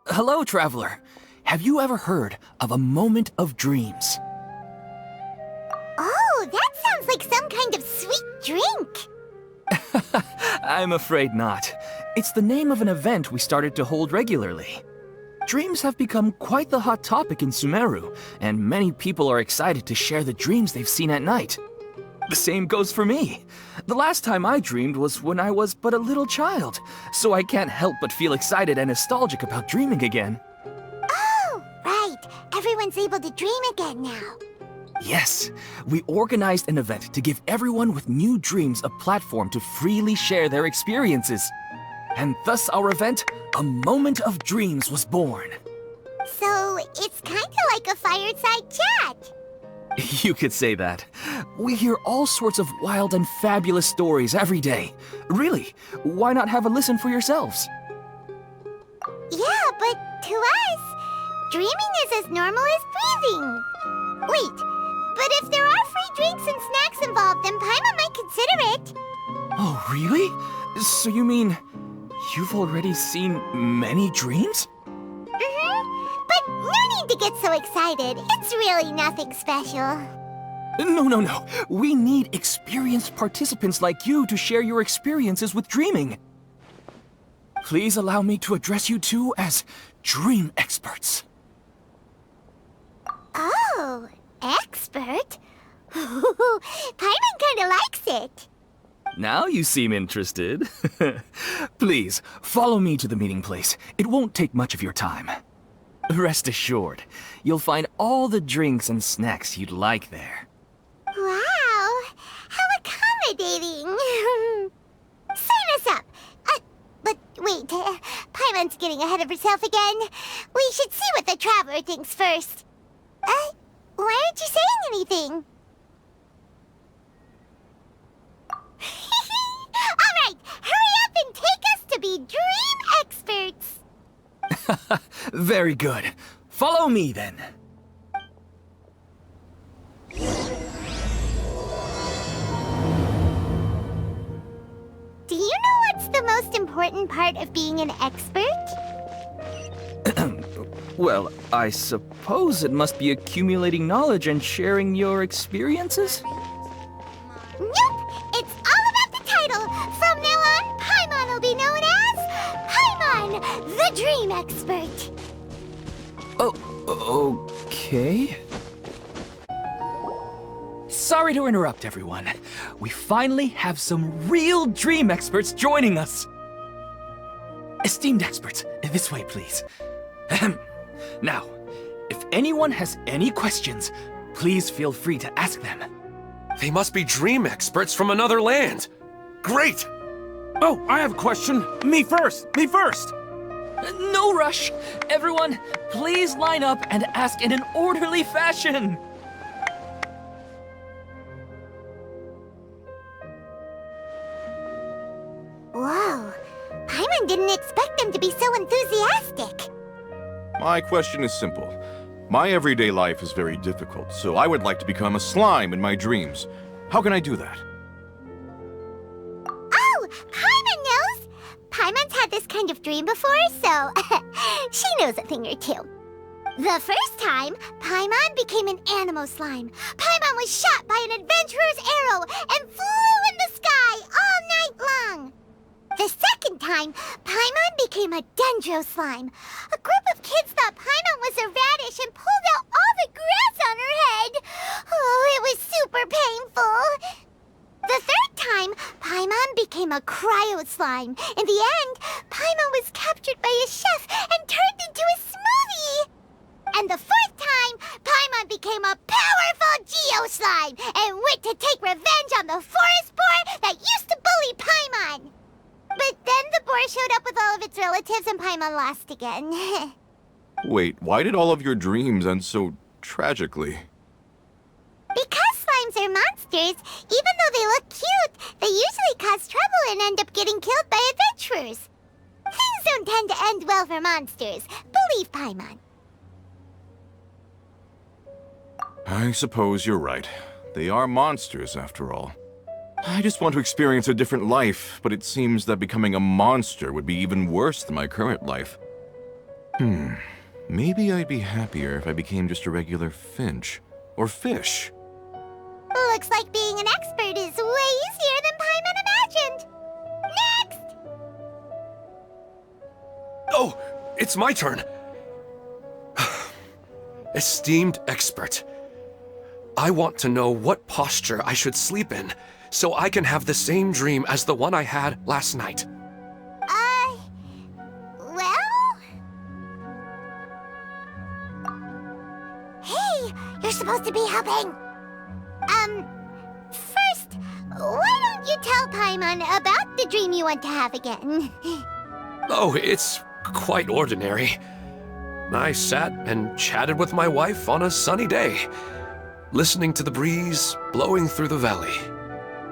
Hello, Traveler. Have you ever heard of a moment of dreams? Oh, that sounds like some kind of sweet drink. I'm afraid not. It's the name of an event we started to hold regularly. Dreams have become quite the hot topic in Sumeru, and many people are excited to share the dreams they've seen at night. The same goes for me. The last time I dreamed was when I was but a little child, so I can't help but feel excited and nostalgic about dreaming again. Oh, right. Everyone's able to dream again now. Yes, we organized an event to give everyone with new dreams a platform to freely share their experiences. And thus our event, A Moment of Dreams, was born. So, it's kinda like a fireside chat. You could say that. We hear all sorts of wild and fabulous stories every day. Really, why not have a listen for yourselves? Yeah, but to us, dreaming is as normal as breathing. Wait, but if there are free drinks and snacks involved, then Paimon might consider it. Oh, really? So you mean you've already seen many dreams? But no need to get so excited. It's really nothing special. No. We need experienced participants like you to share your experiences with dreaming. Please allow me to address you two as dream experts. Oh, expert? Paimon kinda likes it. Now you seem interested. Please, follow me to the meeting place. It won't take much of your time. Rest assured, you'll find all the drinks and snacks you'd like there. Wow, how accommodating. Sign us up. But wait, Paimon's getting ahead of herself again. We should see what the Traveler thinks first. Why aren't you saying anything? All right, hurry up and take us to be dream experts. Very good. Follow me then. Do you know what's the most important part of being an expert? Well, I suppose it must be accumulating knowledge and sharing your experiences? Nope! It's all about the title! From now on, Paimon will be known as Paimon, the Dream Expert! Oh, okay. Sorry to interrupt, everyone. We finally have some real dream experts joining us. Esteemed experts, this way, please. Ahem. Now, if anyone has any questions, please feel free to ask them. They must be dream experts from another land. Great! Oh, I have a question. Me first! No rush. Everyone, please line up and ask in an orderly fashion. Whoa, Paimon didn't expect them to be so enthusiastic. My question is simple. My everyday life is very difficult, so I would like to become a slime in my dreams. How can I do that? Oh, Paimon knows! Paimon's had this kind of dream before, so she knows a thing or two. The first time, Paimon became an animal slime. Paimon was shot by an adventurer's arrow and flew in the sky all night long. The second time, Paimon became a dendro slime. A group of kids thought Paimon was a radish and pulled out all the grass on her head. Oh, it was super painful. The third time, Paimon became a cryo slime. In the end, Paimon was captured by a chef and turned into a smoothie. And the fourth time, Paimon became a powerful geo slime and went to take revenge on the forest boar that used to bully Paimon. But then the boar showed up with all of its relatives and Paimon lost again. Wait, why did all of your dreams end so tragically? Because slimes are monsters, even though they look cute, they usually cause trouble and end up getting killed by adventurers. Things don't tend to end well for monsters. Believe Paimon. I suppose you're right. They are monsters, after all. I just want to experience a different life, but it seems that becoming a monster would be even worse than my current life. Maybe I'd be happier if I became just a regular finch. Or fish. Looks like being an expert is way easier than Paimon imagined. Next! Oh, it's my turn. Esteemed expert, I want to know what posture I should sleep in so I can have the same dream as the one I had last night. Well? Hey, you're supposed to be helping. First, why don't you tell Paimon about the dream you want to have again? Oh, it's quite ordinary. I sat and chatted with my wife on a sunny day, listening to the breeze blowing through the valley.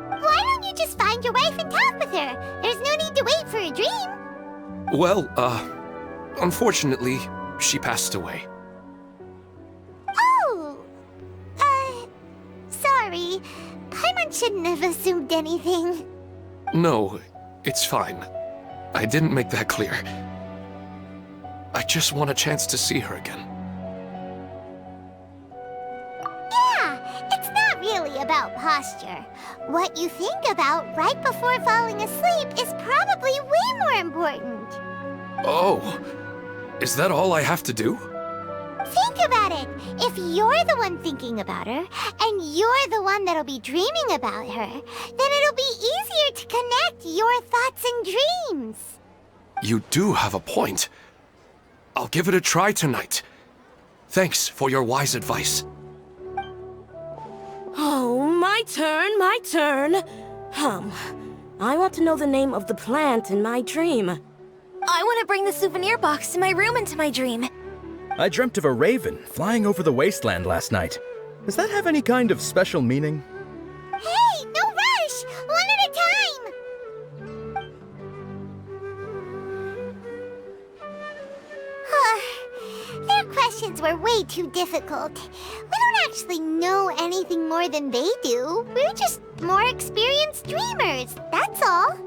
Why don't you just find your wife and talk with her? There's no need to wait for a dream. Well, unfortunately, she passed away. Oh, sorry. Paimon shouldn't have assumed anything. No, it's fine. I didn't make that clear. I just want a chance to see her again. Yeah, it's not really about posture. What you think about right before falling asleep is probably way more important. Oh, is that all I have to do? Think about it. If you're the one thinking about her, and you're the one that'll be dreaming about her, then it'll be easier to connect your thoughts and dreams. You do have a point. I'll give it a try tonight. Thanks for your wise advice. Oh, my turn, my turn. I want to know the name of the plant in my dream. I want to bring the souvenir box to my room into my dream. I dreamt of a raven flying over the wasteland last night. Does that have any kind of special meaning? Hey, no rush! One at a time! Their questions were way too difficult. We don't actually know anything more than they do. We're just more experienced dreamers, that's all.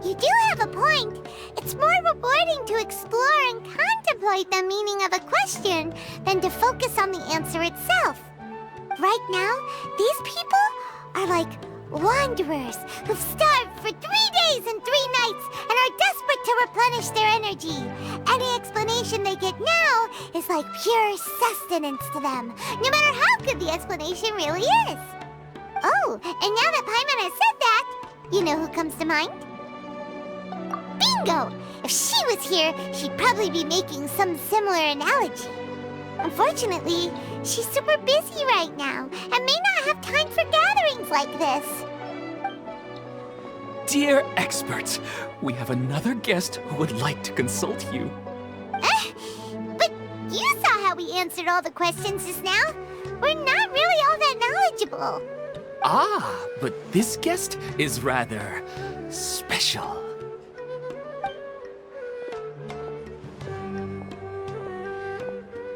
You do have a point. It's more rewarding to explore and contemplate the meaning of a question than to focus on the answer itself. Right now, these people are like wanderers who've starved for 3 days and 3 nights and are desperate to replenish their energy. Any explanation they get now is like pure sustenance to them, no matter how good the explanation really is. Oh, and now that Paimon has said that, you know who comes to mind? Bingo! If she was here, she'd probably be making some similar analogy. Unfortunately, she's super busy right now and may not have time for gatherings like this. Dear experts, we have another guest who would like to consult you. But you saw how we answered all the questions just now. We're not really all that knowledgeable. Ah, but this guest is rather special.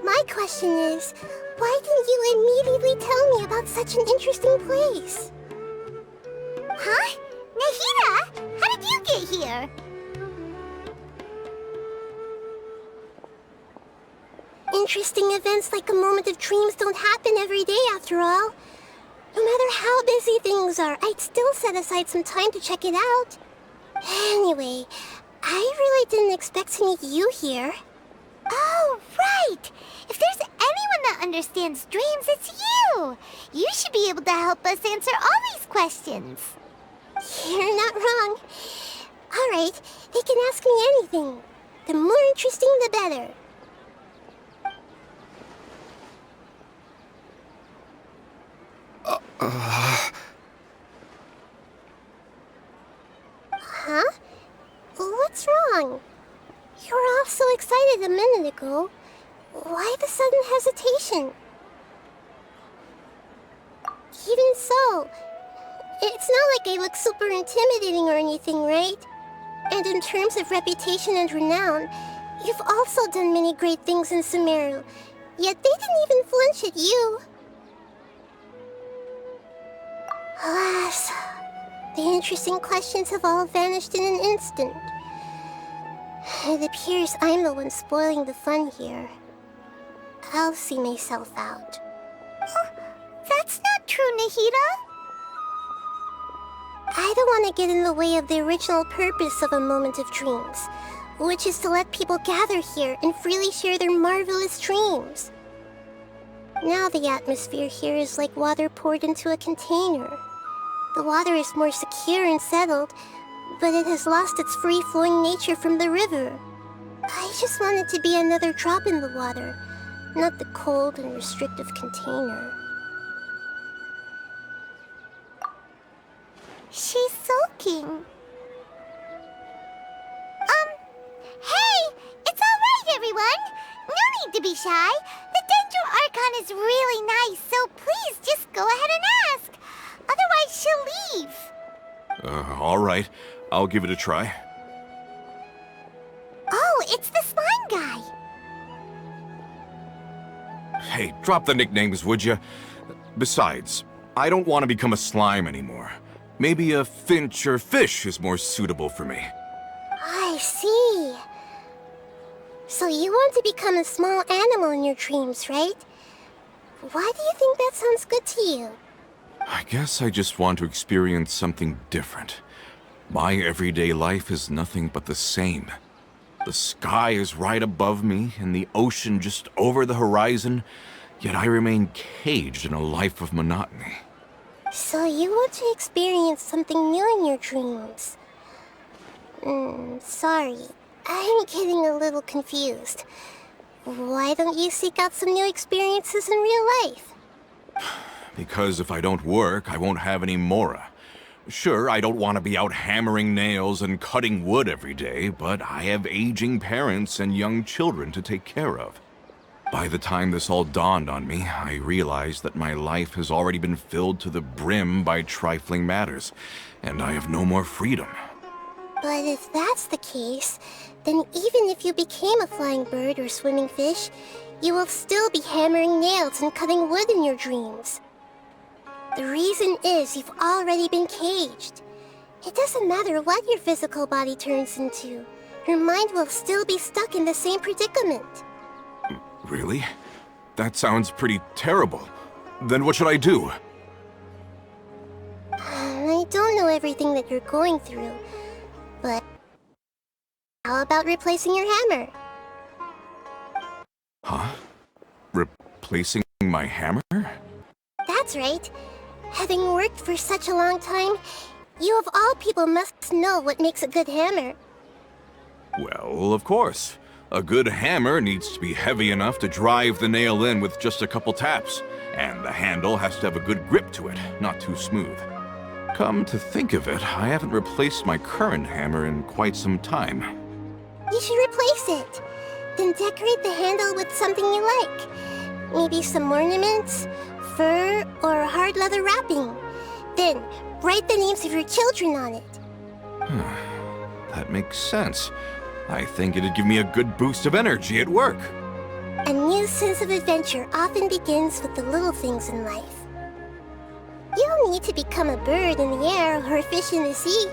My question is, why didn't you immediately tell me about such an interesting place? Huh? Nahida, how did you get here? Interesting events like a moment of dreams don't happen every day after all. No matter how busy things are, I'd still set aside some time to check it out. Anyway, I really didn't expect to meet you here. Oh, right! If there's anyone that understands dreams, it's you! You should be able to help us answer all these questions. You're not wrong. All right, they can ask me anything. The more interesting, the better. Huh? What's wrong? You were all so excited a minute ago. Why the sudden hesitation? Even so, it's not like I look super intimidating or anything, right? And in terms of reputation and renown, you've also done many great things in Sumeru, yet they didn't even flinch at you. Alas, the interesting questions have all vanished in an instant. It appears I'm the one spoiling the fun here. I'll see myself out. Oh, that's not true, Nahida. I don't want to get in the way of the original purpose of a Moment of Dreams, which is to let people gather here and freely share their marvelous dreams. Now the atmosphere here is like water poured into a container. The water is more secure and settled, but it has lost its free-flowing nature from the river. I just want it to be another drop in the water, not the cold and restrictive container. She's sulking. Hey! It's alright, everyone! No need to be shy. The Dendro Archon is really nice, so please just go ahead and ask. Otherwise, she'll leave. All right. I'll give it a try. Oh, it's the slime guy. Hey, drop the nicknames, would you? Besides, I don't want to become a slime anymore. Maybe a finch or fish is more suitable for me. I see. So you want to become a small animal in your dreams, right? Why do you think that sounds good to you? I guess I just want to experience something different. My everyday life is nothing but the same. The sky is right above me and the ocean just over the horizon, yet I remain caged in a life of monotony. So you want to experience something new in your dreams? Sorry. I'm getting a little confused. Why don't you seek out some new experiences in real life? Because if I don't work, I won't have any mora. Sure, I don't want to be out hammering nails and cutting wood every day, but I have aging parents and young children to take care of. By the time this all dawned on me, I realized that my life has already been filled to the brim by trifling matters, and I have no more freedom. But if that's the case, then even if you became a flying bird or swimming fish, you will still be hammering nails and cutting wood in your dreams. The reason is you've already been caged. It doesn't matter what your physical body turns into. Your mind will still be stuck in the same predicament. Really? That sounds pretty terrible. Then what should I do? I don't know everything that you're going through, but how about replacing your hammer? Huh? Replacing my hammer? That's right. Having worked for such a long time, you of all people must know what makes a good hammer. Well, of course. A good hammer needs to be heavy enough to drive the nail in with just a couple taps, and the handle has to have a good grip to it, not too smooth. Come to think of it, I haven't replaced my current hammer in quite some time. You should replace it. Then decorate the handle with something you like. Maybe some ornaments, fur, or hard leather wrapping. Then, write the names of your children on it. That makes sense. I think it'd give me a good boost of energy at work. A new sense of adventure often begins with the little things in life. You don't need to become a bird in the air or a fish in the sea.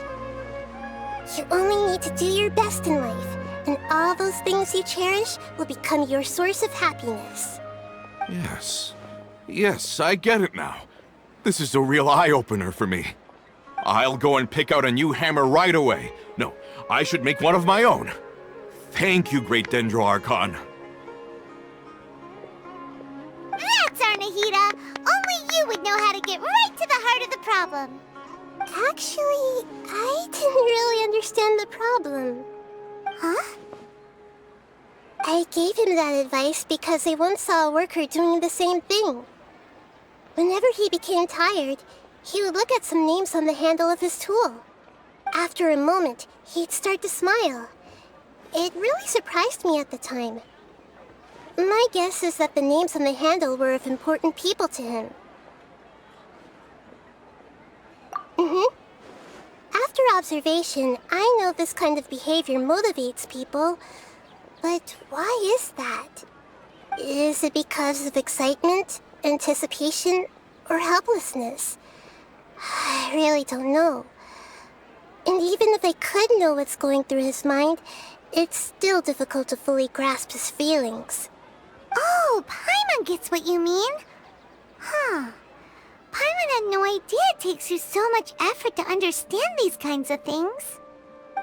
You only need to do your best in life, and all those things you cherish will become your source of happiness. Yes. Yes, I get it now. This is a real eye-opener for me. I'll go and pick out a new hammer right away. No, I should make one of my own. Thank you, Great Dendro Archon. That's our Nahida! Only you would know how to get right to the heart of the problem. Actually, I didn't really understand the problem. Huh? I gave him that advice because I once saw a worker doing the same thing. Whenever he became tired, he would look at some names on the handle of his tool. After a moment, he'd start to smile. It really surprised me at the time. My guess is that the names on the handle were of important people to him. After observation, I know this kind of behavior motivates people. But why is that? Is it because of excitement, anticipation, or helplessness? I really don't know. And even if I could know what's going through his mind, it's still difficult to fully grasp his feelings. Oh, Paimon gets what you mean. Huh. Paimon had no idea it takes you so much effort to understand these kinds of things.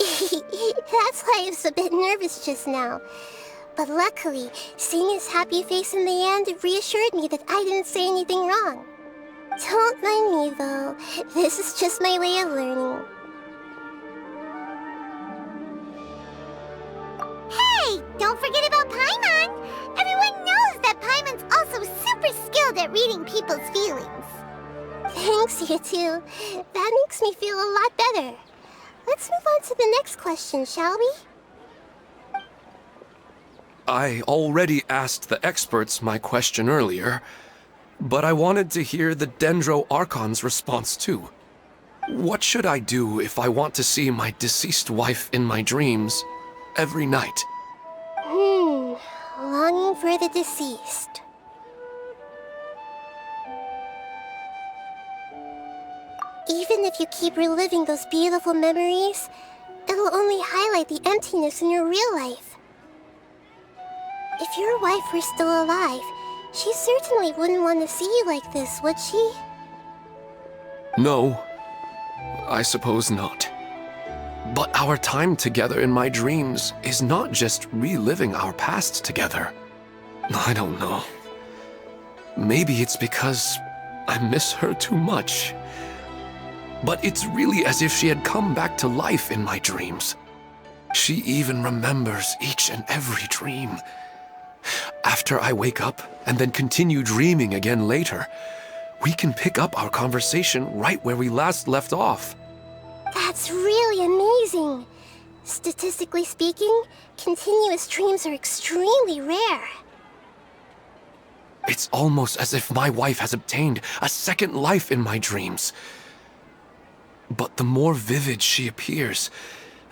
That's why I was a bit nervous just now. But luckily, seeing his happy face in the end reassured me that I didn't say anything wrong. Don't mind me, though. This is just my way of learning. Hey, don't forget about Paimon! Everyone knows that Paimon's also super skilled at reading people's feelings. Thanks, you two. That makes me feel a lot better. Let's move on to the next question, shall we? I already asked the experts my question earlier, but I wanted to hear the Dendro Archon's response too. What should I do if I want to see my deceased wife in my dreams every night? Longing for the deceased. Even if you keep reliving those beautiful memories, it'll only highlight the emptiness in your real life. If your wife were still alive, she certainly wouldn't want to see you like this, would she? No, I suppose not. But our time together in my dreams is not just reliving our past together. I don't know. Maybe it's because I miss her too much. But it's really as if she had come back to life in my dreams. She even remembers each and every dream. After I wake up and then continue dreaming again later, we can pick up our conversation right where we last left off. That's really amazing. Statistically speaking, continuous dreams are extremely rare. It's almost as if my wife has obtained a second life in my dreams. But the more vivid she appears,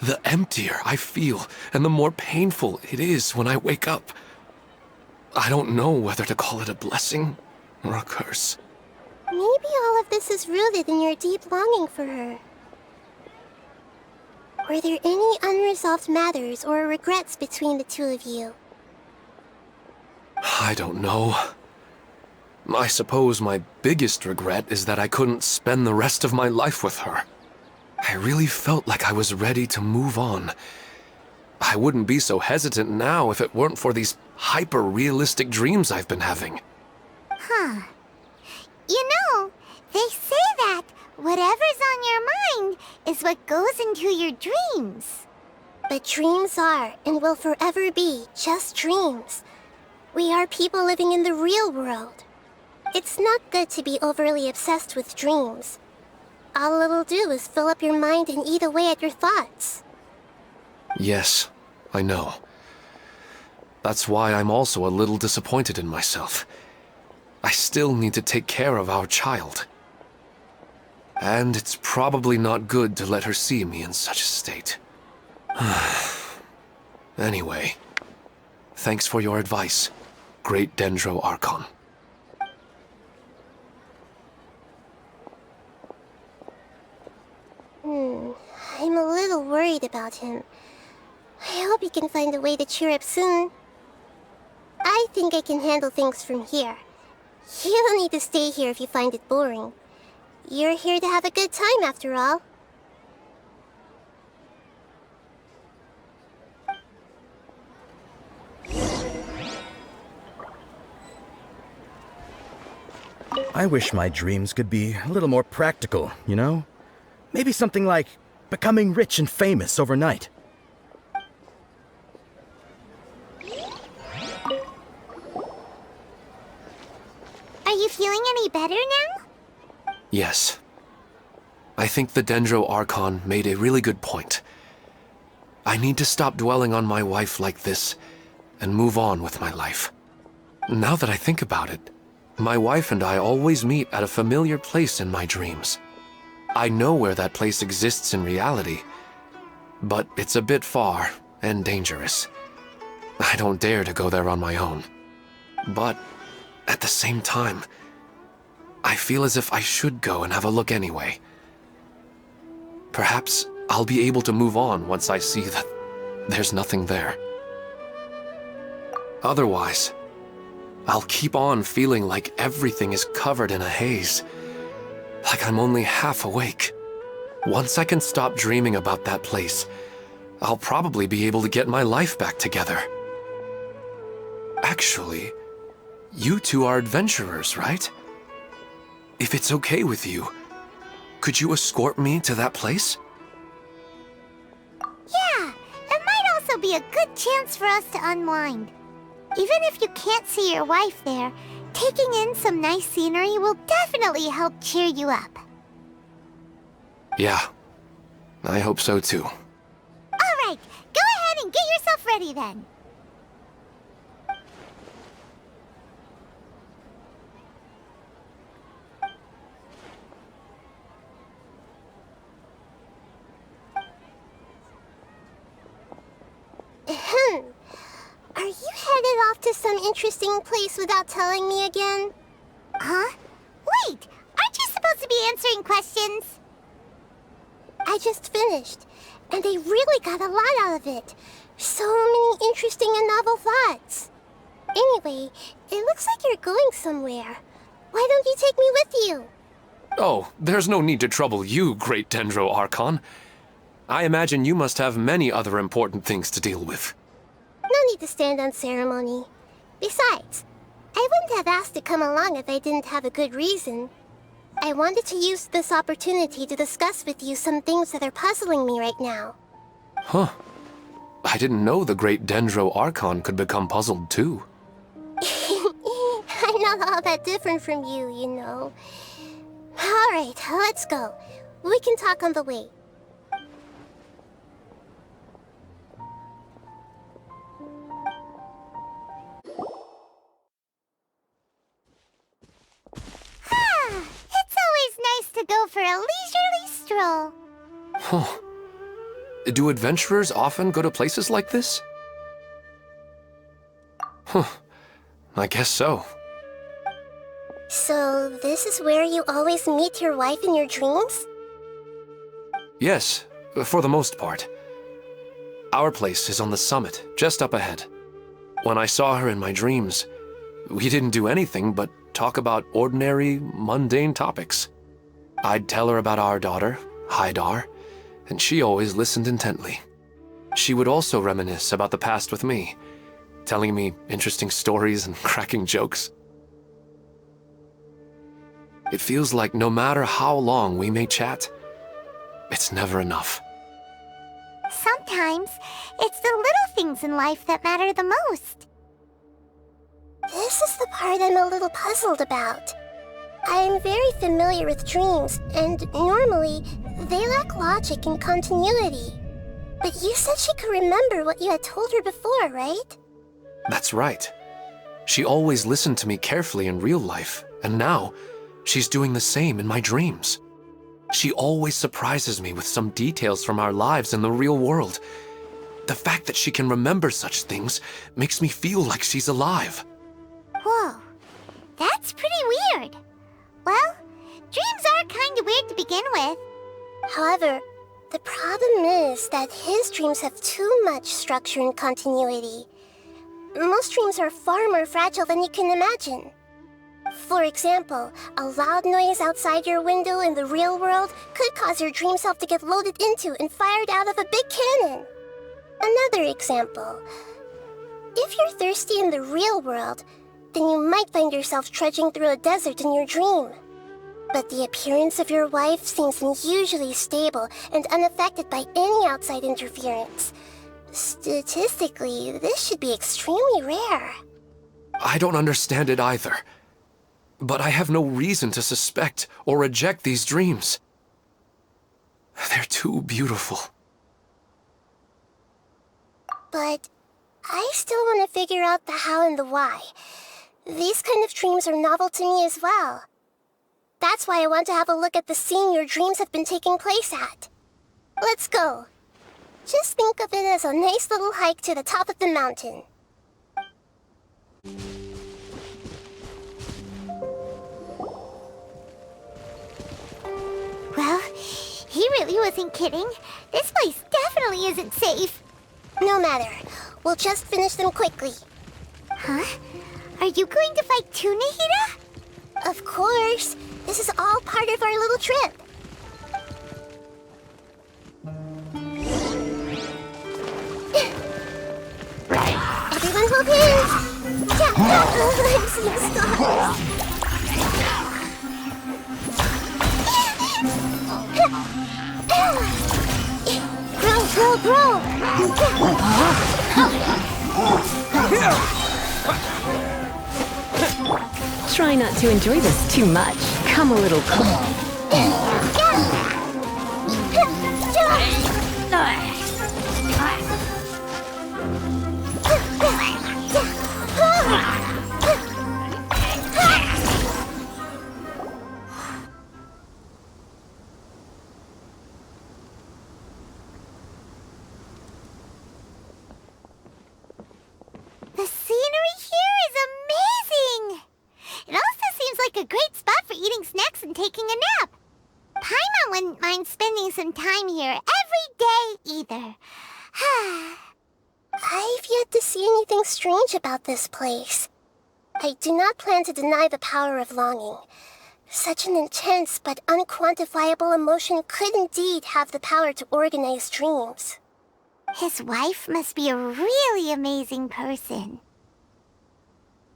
the emptier I feel and the more painful it is when I wake up. I don't know whether to call it a blessing or a curse. Maybe all of this is rooted in your deep longing for her. Were there any unresolved matters or regrets between the two of you? I don't know. I suppose my biggest regret is that I couldn't spend the rest of my life with her. I really felt like I was ready to move on. I wouldn't be so hesitant now if it weren't for these hyper-realistic dreams I've been having. Huh. You know, they say that whatever's on your mind is what goes into your dreams. But dreams are, and will forever be, just dreams. We are people living in the real world. It's not good to be overly obsessed with dreams. All it'll do is fill up your mind and eat away at your thoughts. Yes, I know. That's why I'm also a little disappointed in myself. I still need to take care of our child. And it's probably not good to let her see me in such a state. Anyway, thanks for your advice, Great Dendro Archon. I'm a little worried about him. I hope he can find a way to cheer up soon. I think I can handle things from here. You don't need to stay here if you find it boring. You're here to have a good time, after all. I wish my dreams could be a little more practical, you know? Maybe something like becoming rich and famous overnight. Are you feeling any better now? Yes. I think the Dendro Archon made a really good point. I need to stop dwelling on my wife like this and move on with my life. Now that I think about it, my wife and I always meet at a familiar place in my dreams. I know where that place exists in reality, but it's a bit far and dangerous. I don't dare to go there on my own. But at the same time, I feel as if I should go and have a look anyway. Perhaps I'll be able to move on once I see that there's nothing there. Otherwise, I'll keep on feeling like everything is covered in a haze, like I'm only half awake. Once I can stop dreaming about that place, I'll probably be able to get my life back together. Actually, you two are adventurers, right? If it's okay with you, could you escort me to that place? Yeah, it might also be a good chance for us to unwind. Even if you can't see your wife there, taking in some nice scenery will definitely help cheer you up. Yeah, I hope so too. Alright, go ahead and get yourself ready then. Are you headed off to some interesting place without telling me again? Huh? Wait, aren't you supposed to be answering questions? I just finished, and I really got a lot out of it. So many interesting and novel thoughts. Anyway, it looks like you're going somewhere. Why don't you take me with you? Oh, there's no need to trouble you, Great Dendro Archon. I imagine you must have many other important things to deal with. No need to stand on ceremony. Besides, I wouldn't have asked to come along if I didn't have a good reason. I wanted to use this opportunity to discuss with you some things that are puzzling me right now. Huh. I didn't know the Great Dendro Archon could become puzzled too. I'm not all that different from you, you know. Alright, let's go. We can talk on the way. It's always nice to go for a leisurely stroll. Huh. Do adventurers often go to places like this? Huh. I guess so. So, this is where you always meet your wife in your dreams? Yes, for the most part. Our place is on the summit, just up ahead. When I saw her in my dreams, we didn't do anything but talk about ordinary, mundane topics. I'd tell her about our daughter, Haidar, and she always listened intently. She would also reminisce about the past with me, telling me interesting stories and cracking jokes. It feels like no matter how long we may chat, it's never enough. Sometimes, it's the little things in life that matter the most. This is the part I'm a little puzzled about. I'm very familiar with dreams, and normally, they lack logic and continuity. But you said she could remember what you had told her before, right? That's right. She always listened to me carefully in real life, and now, she's doing the same in my dreams. She always surprises me with some details from our lives in the real world. The fact that she can remember such things makes me feel like she's alive. Whoa, that's pretty weird. Well, dreams are kinda weird to begin with. However, the problem is that his dreams have too much structure and continuity. Most dreams are far more fragile than you can imagine. For example, a loud noise outside your window in the real world could cause your dream self to get loaded into and fired out of a big cannon. Another example. If you're thirsty in the real world, then you might find yourself trudging through a desert in your dream. But the appearance of your wife seems unusually stable and unaffected by any outside interference. Statistically, this should be extremely rare. I don't understand it either. But I have no reason to suspect or reject these dreams. They're too beautiful. But I still want to figure out the how and the why. These kind of dreams are novel to me as well. That's why I want to have a look at the scene your dreams have been taking place at. Let's go. Just think of it as a nice little hike to the top of the mountain. Well, he really wasn't kidding. This place definitely isn't safe. No matter. We'll just finish them quickly. Huh? Are you going to fight too, Nahida? Of course. This is all part of our little trip. Everyone hold hands! I'm seeing stars. Grow! Try not to enjoy this too much. Come a little closer. The scenery here is amazing! It also seems like a great spot for eating snacks and taking a nap. Paimon wouldn't mind spending some time here every day either. I've yet to see anything strange about this place. I do not plan to deny the power of longing. Such an intense but unquantifiable emotion could indeed have the power to organize dreams. His wife must be a really amazing person.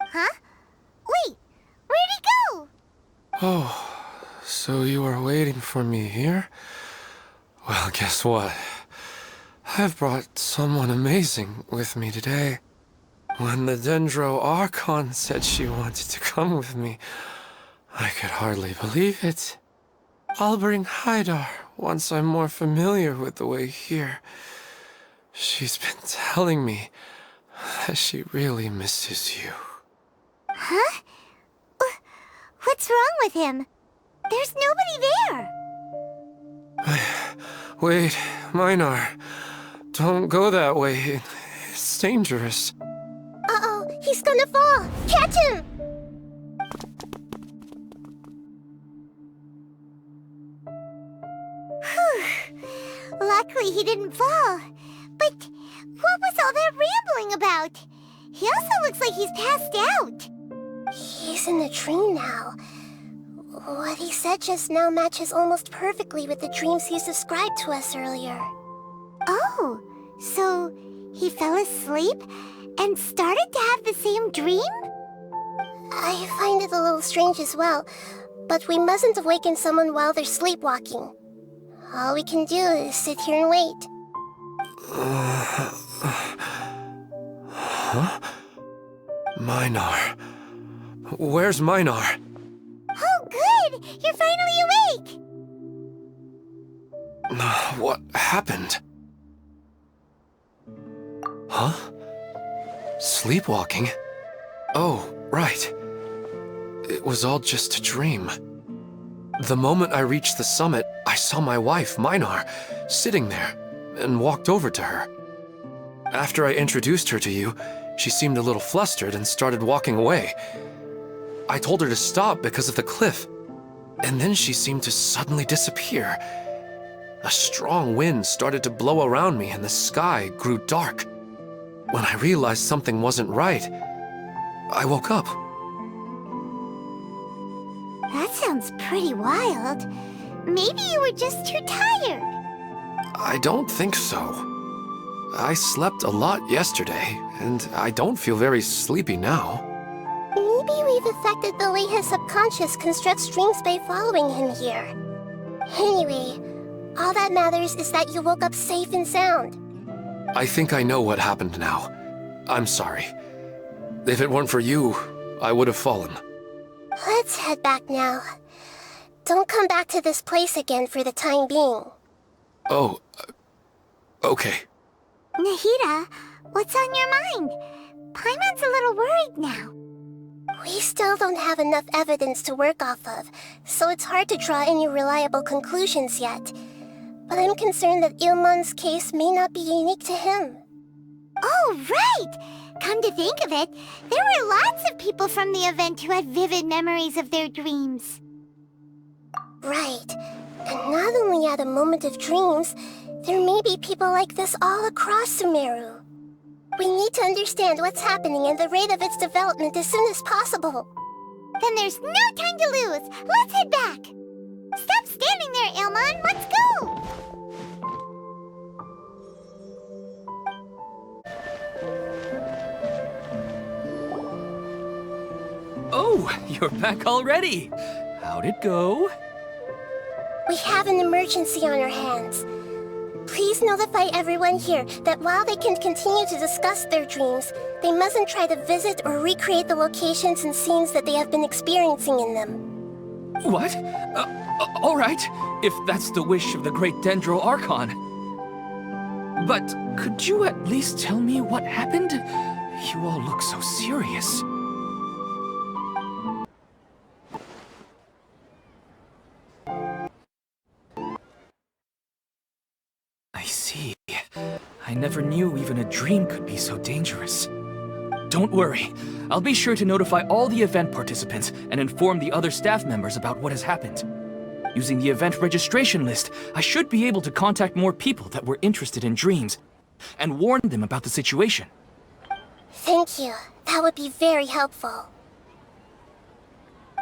Huh? Wait, where'd he go? Oh, so you are waiting for me here? Well, guess what? I've brought someone amazing with me today. When the Dendro Archon said she wanted to come with me, I could hardly believe it. I'll bring Haidar once I'm more familiar with the way here. She's been telling me that she really misses you. Huh? What's wrong with him? There's nobody there. Wait, Minar. Don't go that way. It's dangerous. Uh-oh, he's gonna fall! Catch him! Luckily he didn't fall. But what was all that rambling about? He also looks like he's passed out. He's in a dream now. What he said just now matches almost perfectly with the dreams he's described to us earlier. Oh, so he fell asleep and started to have the same dream? I find it a little strange as well, but we mustn't awaken someone while they're sleepwalking. All we can do is sit here and wait. Huh? Minar. Where's Minar? Oh, good! You're finally awake! What happened? Huh? Sleepwalking? Oh, right. It was all just a dream. The moment I reached the summit, I saw my wife, Minar, sitting there, and walked over to her. After I introduced her to you, she seemed a little flustered and started walking away. I told her to stop because of the cliff, and then she seemed to suddenly disappear. A strong wind started to blow around me and the sky grew dark. When I realized something wasn't right, I woke up. That sounds pretty wild. Maybe you were just too tired. I don't think so. I slept a lot yesterday, and I don't feel very sleepy now. Maybe we've affected the way his subconscious constructs dreams by following him here. Anyway, all that matters is that you woke up safe and sound. I think I know what happened now. I'm sorry. If it weren't for you, I would have fallen. Let's head back now. Don't come back to this place again for the time being. Oh, okay. Nahida, what's on your mind? Paimon's a little worried now. We still don't have enough evidence to work off of, so it's hard to draw any reliable conclusions yet. But I'm concerned that Ilman's case may not be unique to him. Oh, right! Come to think of it, there were lots of people from the event who had vivid memories of their dreams. Right. And not only at a moment of dreams, There may be people like this all across Sumeru. We need to understand what's happening and the rate of its development as soon as possible. Then there's no time to lose. Let's head back. Stop standing there, Ilman. Let's go. Oh, you're back already. How'd it go? We have an emergency on our hands. Please notify everyone here that while they can continue to discuss their dreams, they mustn't try to visit or recreate the locations and scenes that they have been experiencing in them. What? All right, if that's the wish of the great Dendro Archon. But could you at least tell me what happened? You all look so serious. I see. I never knew even a dream could be so dangerous. Don't worry. I'll be sure to notify all the event participants and inform the other staff members about what has happened. Using the event registration list, I should be able to contact more people that were interested in dreams and warn them about the situation. Thank you. That would be very helpful.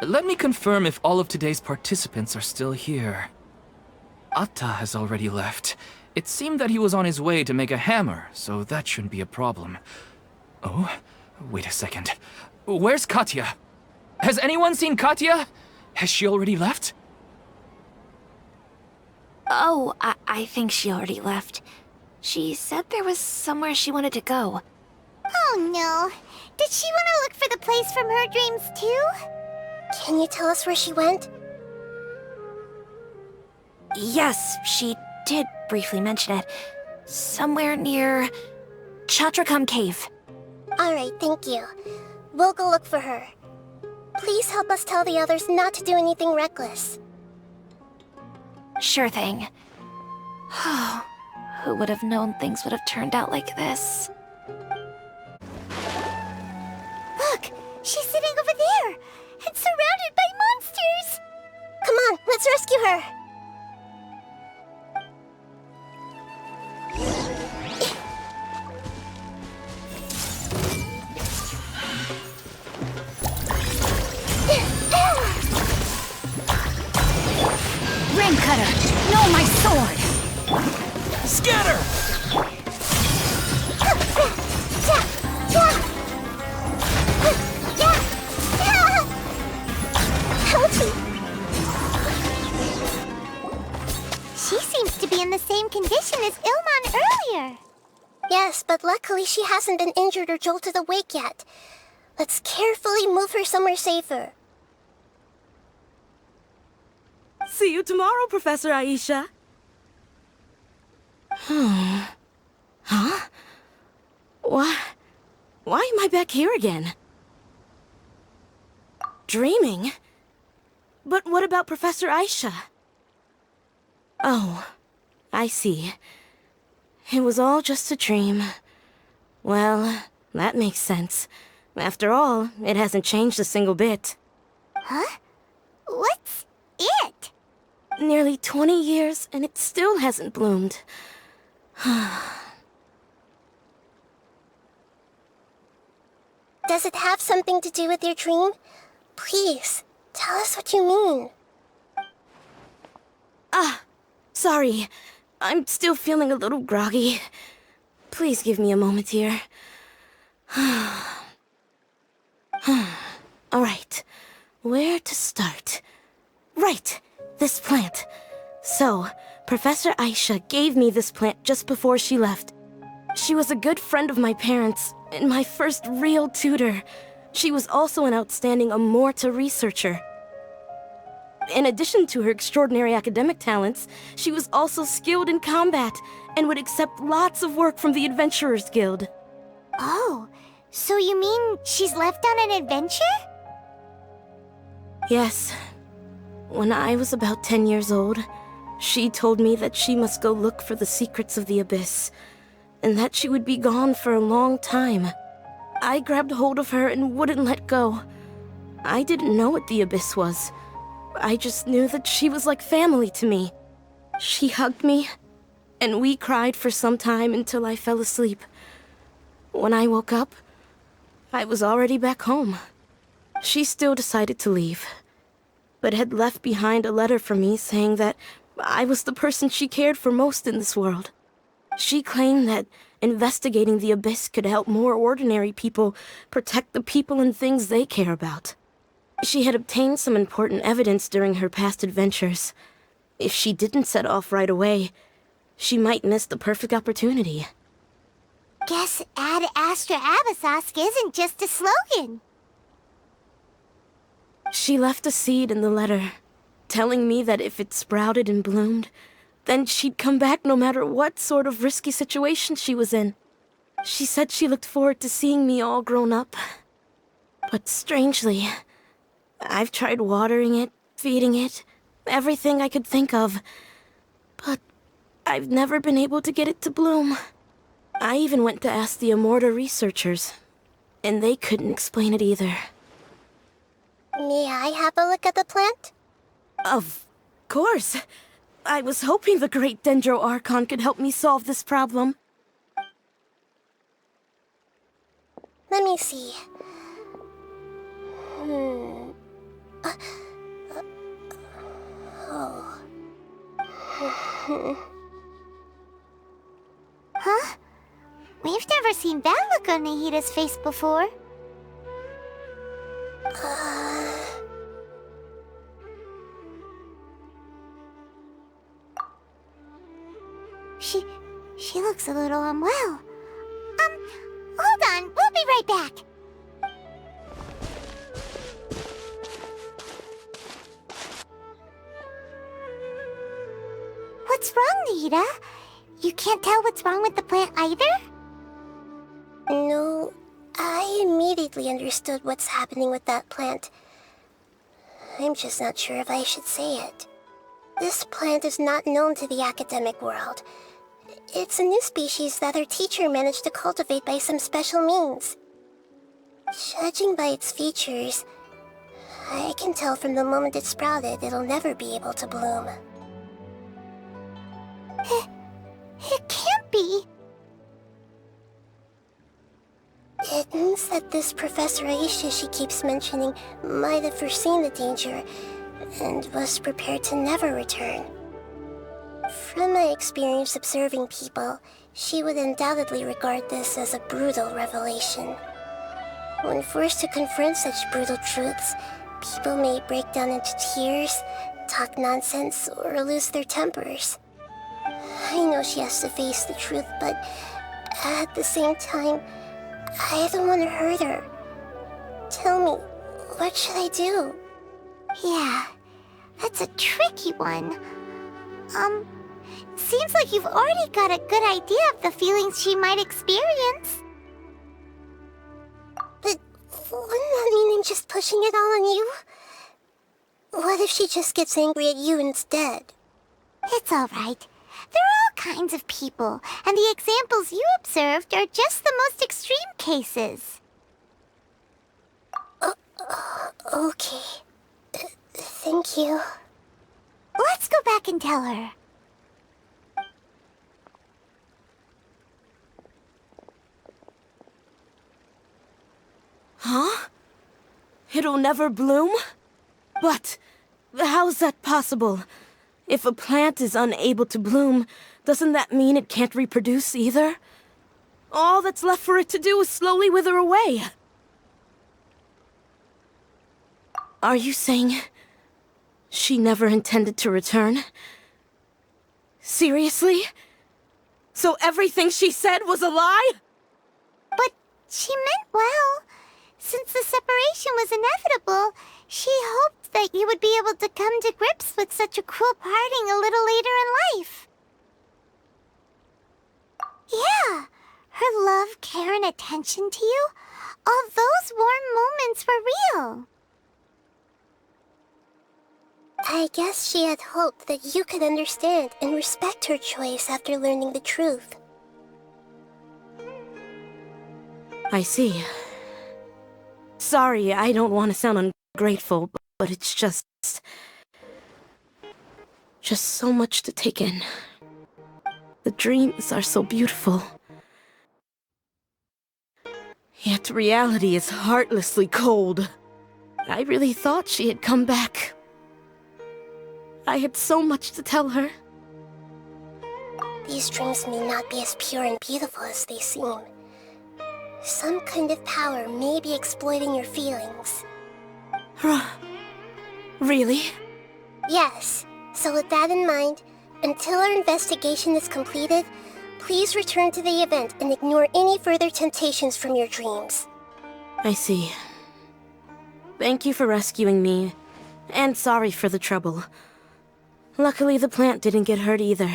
Let me confirm if all of today's participants are still here. Atta has already left. It seemed that he was on his way to make a hammer, so that shouldn't be a problem. Oh, wait a second. Where's Katya? Has anyone seen Katya? Has she already left? Oh, I think she already left. She said there was somewhere she wanted to go. Oh no. Did she want to look for the place from her dreams too? Can you tell us where she went? Yes, she did briefly mention it. Somewhere near Chatrakam Cave. Alright, thank you. We'll go look for her. Please help us tell the others not to do anything reckless. Sure thing. Who would have known things would have turned out like this? Look! She's sitting over there! And surrounded by monsters! Come on, let's rescue her! Rain Cutter! No, my sword! Scatter! She seems to be in the same condition as Ilman earlier. Yes, but luckily she hasn't been injured or jolted awake yet. Let's carefully move her somewhere safer. See you tomorrow, Professor Aisha. Huh? Why am I back here again? Dreaming? But what about Professor Aisha? Oh, I see. It was all just a dream. Well, that makes sense. After all, it hasn't changed a single bit. Huh? What's it? Nearly 20 years, and it still hasn't bloomed. Does it have something to do with your dream? Please, tell us what you mean. Sorry. I'm still feeling a little groggy. Please give me a moment here. Alright, where to start? Right, this plant. So, Professor Aisha gave me this plant just before she left. She was a good friend of my parents, and my first real tutor. She was also an outstanding Amorta researcher. In addition to her extraordinary academic talents, she was also skilled in combat, and would accept lots of work from the Adventurers Guild. Oh, so you mean she's left on an adventure? Yes. When I was about 10 years old, she told me that she must go look for the secrets of the Abyss, and that she would be gone for a long time. I grabbed hold of her and wouldn't let go. I didn't know what the Abyss was. I just knew that she was like family to me. She hugged me, and we cried for some time until I fell asleep. When I woke up, I was already back home. She still decided to leave, but had left behind a letter for me saying that I was the person she cared for most in this world. She claimed that investigating the Abyss could help more ordinary people protect the people and things they care about. She had obtained some important evidence during her past adventures. If she didn't set off right away, she might miss the perfect opportunity. Guess Ad Astra Abyssosque isn't just a slogan. She left a seed in the letter, telling me that if it sprouted and bloomed, then she'd come back no matter what sort of risky situation she was in. She said she looked forward to seeing me all grown up. But strangely, I've tried watering it, feeding it, everything I could think of. But I've never been able to get it to bloom. I even went to ask the Immorta researchers, and they couldn't explain it either. May I have a look at the plant? Of course. I was hoping the Great Dendro Archon could help me solve this problem. Let me see. Huh? We've never seen that look on Nahida's face before. She looks a little unwell. Hold on, we'll be right back. What's wrong, Nahida? You can't tell what's wrong with the plant either? No, I immediately understood what's happening with that plant. I'm just not sure if I should say it. This plant is not known to the academic world. It's a new species that our teacher managed to cultivate by some special means. Judging by its features, I can tell from the moment it sprouted it'll never be able to bloom. It can't be. It means that this Professor Aisha she keeps mentioning might have foreseen the danger and was prepared to never return. From my experience observing people, she would undoubtedly regard this as a brutal revelation. When forced to confront such brutal truths, people may break down into tears, talk nonsense, or lose their tempers. I know she has to face the truth, but at the same time, I don't want to hurt her. Tell me, what should I do? Yeah, that's a tricky one. Seems like you've already got a good idea of the feelings she might experience. But wouldn't that mean I'm just pushing it all on you? What if she just gets angry at you instead? It's all right. There are all kinds of people, and the examples you observed are just the most extreme cases. Okay. Thank you. Let's go back and tell her. Huh? It'll never bloom? But how's that possible? If a plant is unable to bloom, doesn't that mean it can't reproduce either? All that's left for it to do is slowly wither away. Are you saying she never intended to return? Seriously? So everything she said was a lie? But she meant well. Since the separation was inevitable, she hoped that you would be able to come to grips with such a cruel parting a little later in life. Yeah, her love, care, and attention to you, all those warm moments were real. I guess she had hoped that you could understand and respect her choice after learning the truth. I see. Sorry, I don't want to sound ungrateful, but it's just so much to take in. The dreams are so beautiful. Yet reality is heartlessly cold. I really thought she had come back. I had so much to tell her. These dreams may not be as pure and beautiful as they seem. Some kind of power may be exploiting your feelings. Really? Yes. So with that in mind, until our investigation is completed, please return to the event and ignore any further temptations from your dreams. I see. Thank you for rescuing me, and sorry for the trouble. Luckily, the plant didn't get hurt either.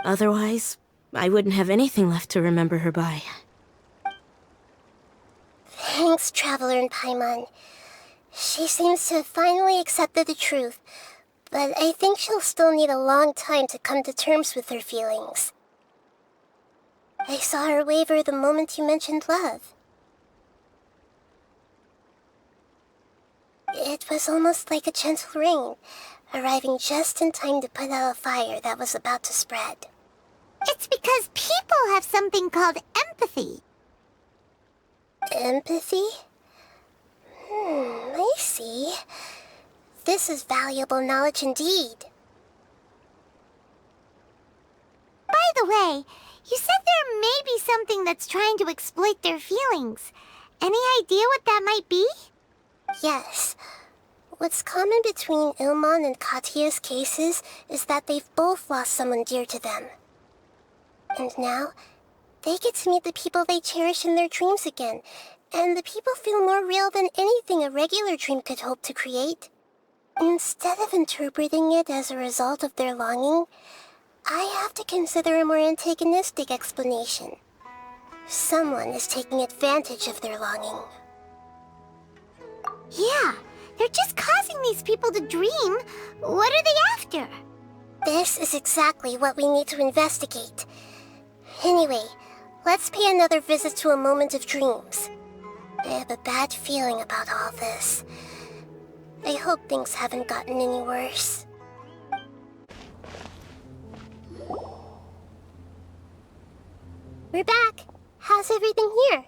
Otherwise, I wouldn't have anything left to remember her by. Thanks, Traveler and Paimon. She seems to have finally accepted the truth, but I think she'll still need a long time to come to terms with her feelings. I saw her waver the moment you mentioned love. It was almost like a gentle rain, arriving just in time to put out a fire that was about to spread. It's because people have something called empathy. Empathy? I see. This is valuable knowledge indeed. By the way, you said there may be something that's trying to exploit their feelings. Any idea what that might be? Yes. What's common between Ilman and Katya's cases is that they've both lost someone dear to them. And now, they get to meet the people they cherish in their dreams again, and the people feel more real than anything a regular dream could hope to create. Instead of interpreting it as a result of their longing, I have to consider a more antagonistic explanation. Someone is taking advantage of their longing. Yeah, they're just causing these people to dream. What are they after? This is exactly what we need to investigate. Anyway, let's pay another visit to a moment of dreams. I have a bad feeling about all this. I hope things haven't gotten any worse. We're back. How's everything here?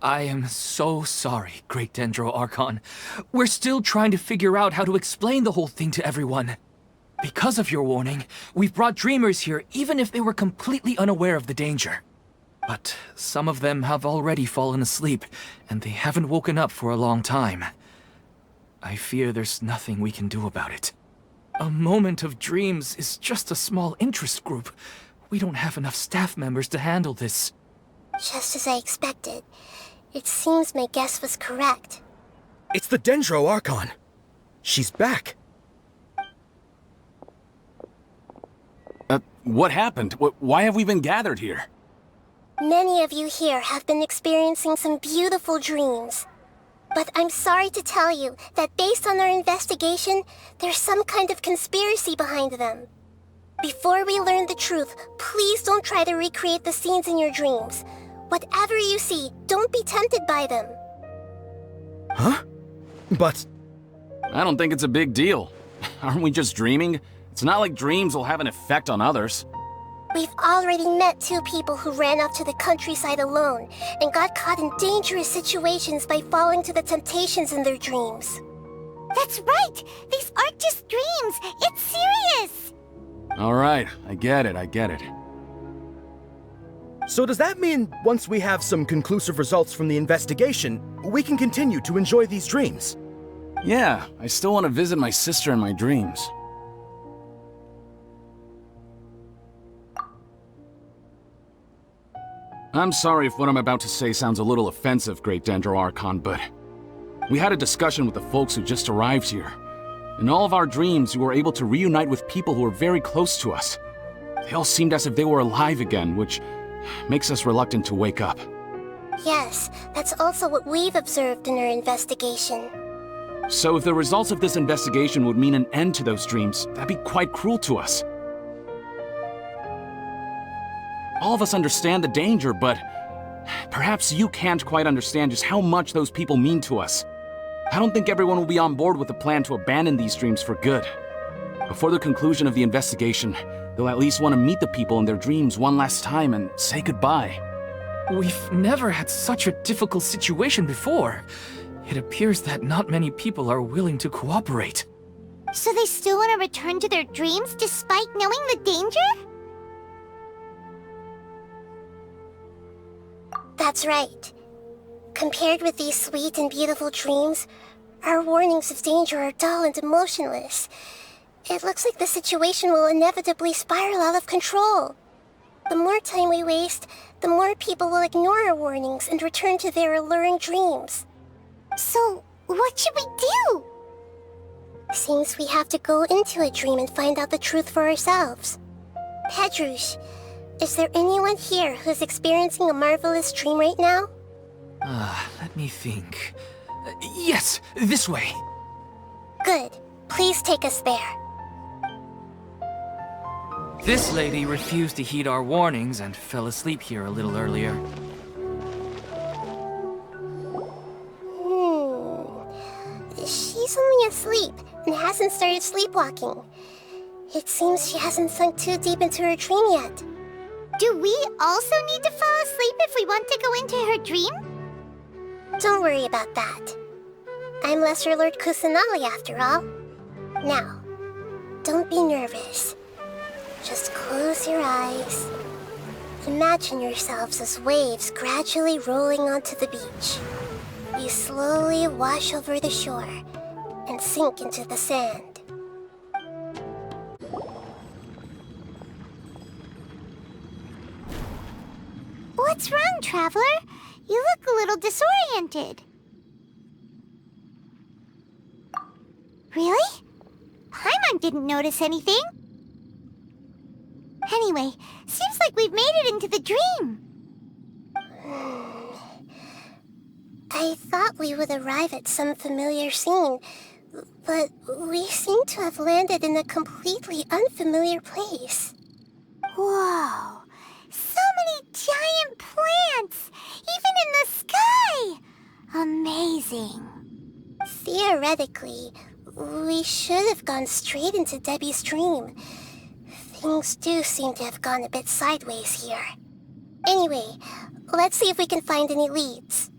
I am so sorry, Great Dendro Archon. We're still trying to figure out how to explain the whole thing to everyone. Because of your warning, we've brought dreamers here even if they were completely unaware of the danger. But some of them have already fallen asleep, and they haven't woken up for a long time. I fear there's nothing we can do about it. A moment of dreams is just a small interest group. We don't have enough staff members to handle this. Just as I expected. It seems my guess was correct. It's the Dendro Archon. She's back. What happened? Why have we been gathered here? Many of you here have been experiencing some beautiful dreams. But I'm sorry to tell you that based on our investigation, there's some kind of conspiracy behind them. Before we learn the truth, please don't try to recreate the scenes in your dreams. Whatever you see, don't be tempted by them. Huh? But... I don't think it's a big deal. Aren't we just dreaming? It's not like dreams will have an effect on others. We've already met 2 people who ran off to the countryside alone and got caught in dangerous situations by falling to the temptations in their dreams. That's right! These aren't just dreams! It's serious! Alright, I get it. So does that mean once we have some conclusive results from the investigation, we can continue to enjoy these dreams? Yeah, I still want to visit my sister in my dreams. I'm sorry if what I'm about to say sounds a little offensive, Great Dendro Archon, but we had a discussion with the folks who just arrived here. In all of our dreams, we were able to reunite with people who were very close to us. They all seemed as if they were alive again, which makes us reluctant to wake up. Yes, that's also what we've observed in our investigation. So if the results of this investigation would mean an end to those dreams, that'd be quite cruel to us. All of us understand the danger, but perhaps you can't quite understand just how much those people mean to us. I don't think everyone will be on board with the plan to abandon these dreams for good. Before the conclusion of the investigation, they'll at least want to meet the people in their dreams one last time and say goodbye. We've never had such a difficult situation before. It appears that not many people are willing to cooperate. So they still want to return to their dreams despite knowing the danger? That's right. Compared with these sweet and beautiful dreams, our warnings of danger are dull and emotionless. It looks like the situation will inevitably spiral out of control. The more time we waste, the more people will ignore our warnings and return to their alluring dreams. So, what should we do? Seems we have to go into a dream and find out the truth for ourselves. Pedrush, is there anyone here who's experiencing a marvelous dream right now? Let me think. Yes, this way. Good. Please take us there. This lady refused to heed our warnings and fell asleep here a little earlier. She's only asleep and hasn't started sleepwalking. It seems she hasn't sunk too deep into her dream yet. Do we also need to fall asleep if we want to go into her dream? Don't worry about that. I'm Lesser Lord Kusanali after all. Now, don't be nervous. Just close your eyes. Imagine yourselves as waves gradually rolling onto the beach. You slowly wash over the shore and sink into the sand. What's wrong, Traveler? You look a little disoriented. Really? Paimon didn't notice anything. Anyway, seems like we've made it into the dream. I thought we would arrive at some familiar scene, but we seem to have landed in a completely unfamiliar place. Whoa! So many giant plants! Even in the sky! Amazing. Theoretically, we should have gone straight into Debbie's dream. Things do seem to have gone a bit sideways here. Anyway, let's see if we can find any leads.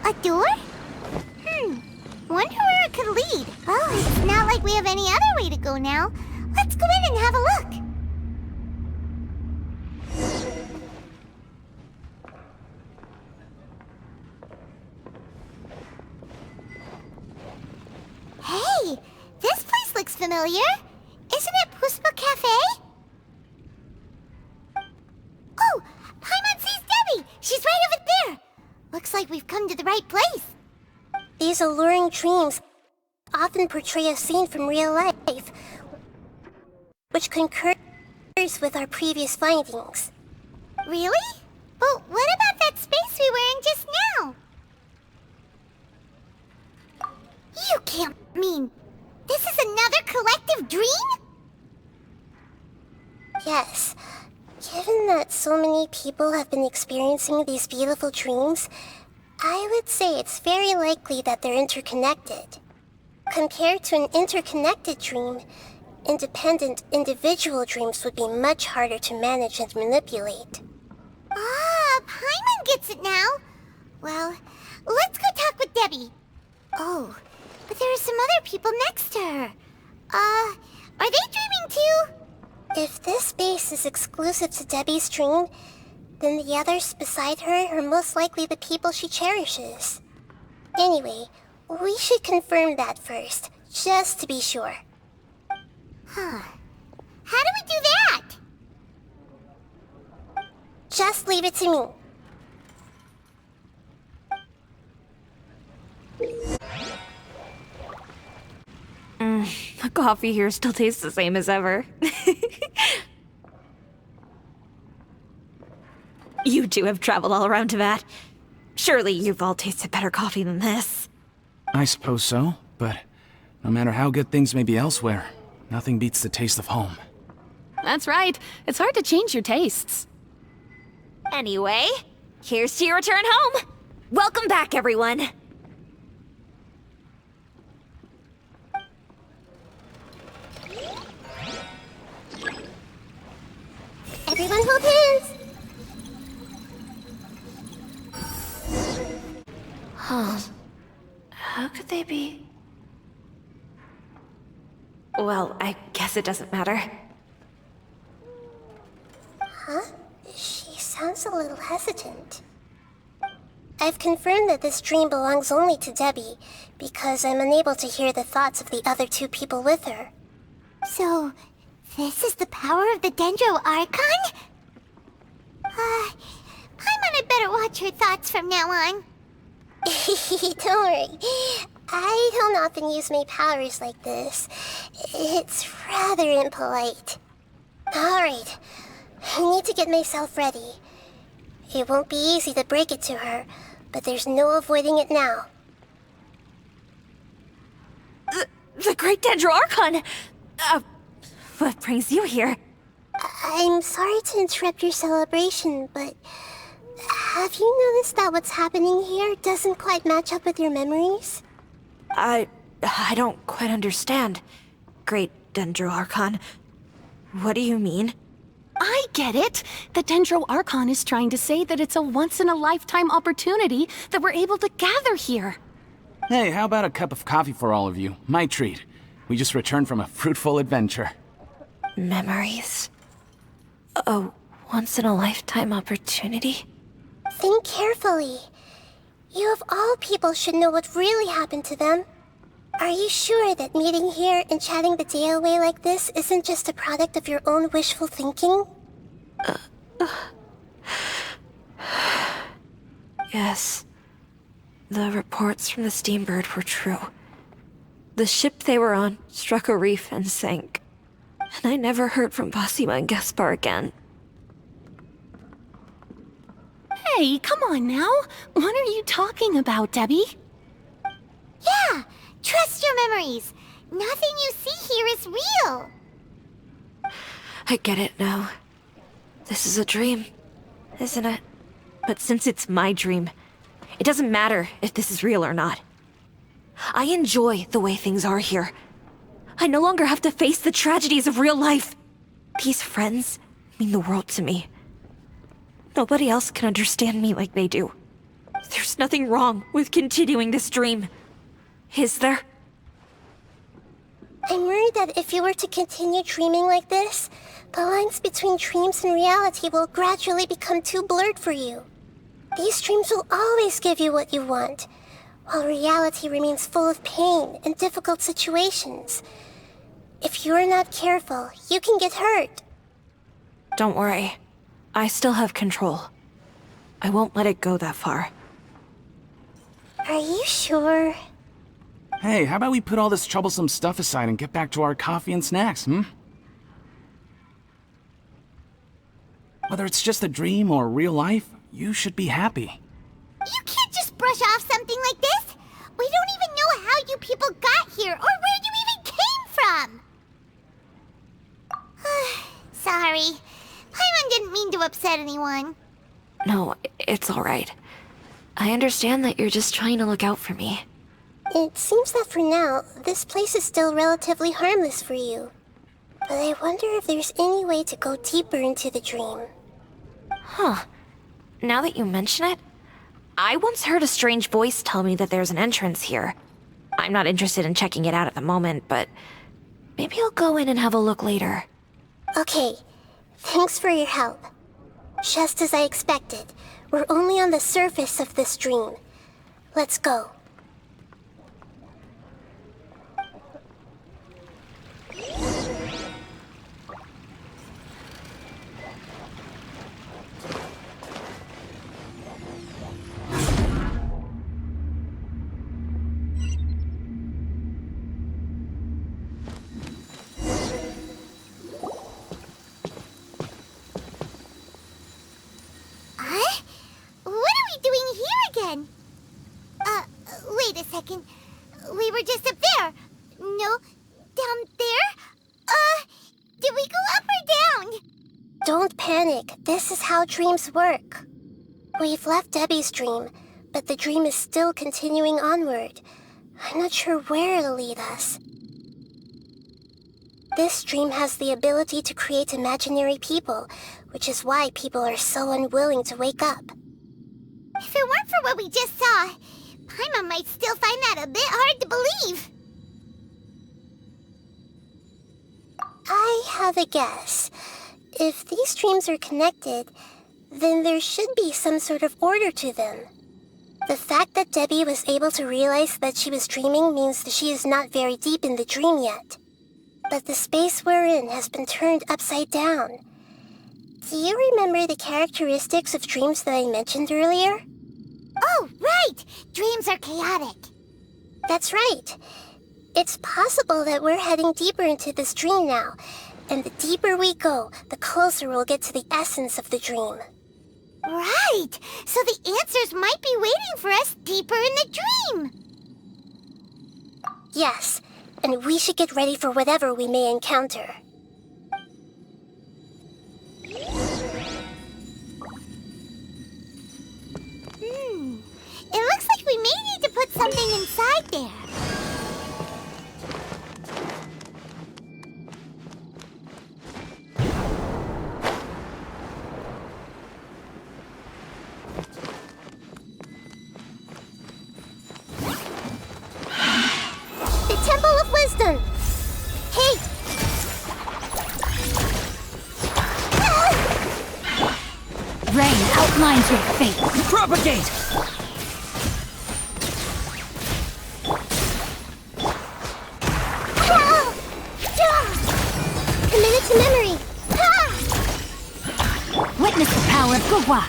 A door? Wonder where it could lead. Well, it's not like we have any other way to go now. Let's go in and have a look. Hey, this place looks familiar. Isn't it Puspa Cafe? Oh, Paimon sees Debbie. She's right over there. Looks like we've come to the right place. These alluring dreams often portray a scene from real life, which concurs with our previous findings. Really? But what about that space we were in just now? You can't mean this is another collective dream? Yes. Given that so many people have been experiencing these beautiful dreams, I would say it's very likely that they're interconnected. Compared to an interconnected dream, independent individual dreams would be much harder to manage and manipulate. Ah, Paimon gets it now. Well, let's go talk with Debbie. Oh, but there are some other people next to her. Are they dreaming too? If this space is exclusive to Debbie's dream, then the others beside her are most likely the people she cherishes. Anyway, we should confirm that first, just to be sure. Huh. How do we do that? Just leave it to me. The coffee here still tastes the same as ever. You two have traveled all around Tibet. Surely you've all tasted better coffee than this. I suppose so, but no matter how good things may be elsewhere, nothing beats the taste of home. That's right. It's hard to change your tastes. Anyway, here's to your return home. Welcome back, everyone. Everyone hold hands! Huh. How could they be? Well, I guess it doesn't matter. Huh? She sounds a little hesitant. I've confirmed that this dream belongs only to Debbie, because I'm unable to hear the thoughts of the other two people with her. So, this is the power of the Dendro Archon? Paimon had better watch her thoughts from now on. Don't worry. I don't often use my powers like this. It's rather impolite. Alright, I need to get myself ready. It won't be easy to break it to her, but there's no avoiding it now. The Great Dendro Archon! What brings you here? I'm sorry to interrupt your celebration, but have you noticed that what's happening here doesn't quite match up with your memories? I don't quite understand. Great Dendro Archon. What do you mean? I get it. The Dendro Archon is trying to say that it's a once-in-a-lifetime opportunity that we're able to gather here. Hey, how about a cup of coffee for all of you? My treat. We just returned from a fruitful adventure. Memories. A once-in-a-lifetime opportunity? Think carefully. You of all people should know what really happened to them. Are you sure that meeting here and chatting the day away like this isn't just a product of your own wishful thinking? Yes. The reports from the Steambird were true. The ship they were on struck a reef and sank. And I never heard from Basima and Gaspar again. Hey, come on now. What are you talking about, Debbie? Yeah, trust your memories. Nothing you see here is real. I get it now. This is a dream, isn't it? But since it's my dream, it doesn't matter if this is real or not. I enjoy the way things are here. I no longer have to face the tragedies of real life. These friends mean the world to me. Nobody else can understand me like they do. There's nothing wrong with continuing this dream. Is there? I'm worried that if you were to continue dreaming like this, the lines between dreams and reality will gradually become too blurred for you. These dreams will always give you what you want, while reality remains full of pain and difficult situations. If you're not careful, you can get hurt. Don't worry. I still have control. I won't let it go that far. Are you sure? Hey, how about we put all this troublesome stuff aside and get back to our coffee and snacks, Whether it's just a dream or real life, you should be happy. You can't just brush off something like this. We don't even know how you people got here or where you even came from. sorry. Paimon didn't mean to upset anyone. No, it's alright. I understand that you're just trying to look out for me. It seems that for now, this place is still relatively harmless for you. But I wonder if there's any way to go deeper into the dream. Huh. Now that you mention it, I once heard a strange voice tell me that there's an entrance here. I'm not interested in checking it out at the moment, but maybe I'll go in and have a look later. Okay, thanks for your help. Just as I expected, we're only on the surface of this dream. Let's go. Wait a second. We were just up there. No, down there? Did we go up or down? Don't panic. This is how dreams work. We've left Debbie's dream, but the dream is still continuing onward. I'm not sure where it'll lead us. This dream has the ability to create imaginary people, which is why people are so unwilling to wake up. If it weren't for what we just saw, Paimon might still find that a bit hard to believe. I have a guess. If these dreams are connected, then there should be some sort of order to them. The fact that Debbie was able to realize that she was dreaming means that she is not very deep in the dream yet. But the space we're in has been turned upside down. Do you remember the characteristics of dreams that I mentioned earlier? Oh, right! Dreams are chaotic. That's right. It's possible that we're heading deeper into this dream now, and the deeper we go, the closer we'll get to the essence of the dream. Right! So the answers might be waiting for us deeper in the dream! Yes, and we should get ready for whatever we may encounter. It looks like we may need to put something inside there. The Temple of Wisdom! Hey! Rain outlines your fate. Propagate! Commit it to memory! Witness the power of Gugwa.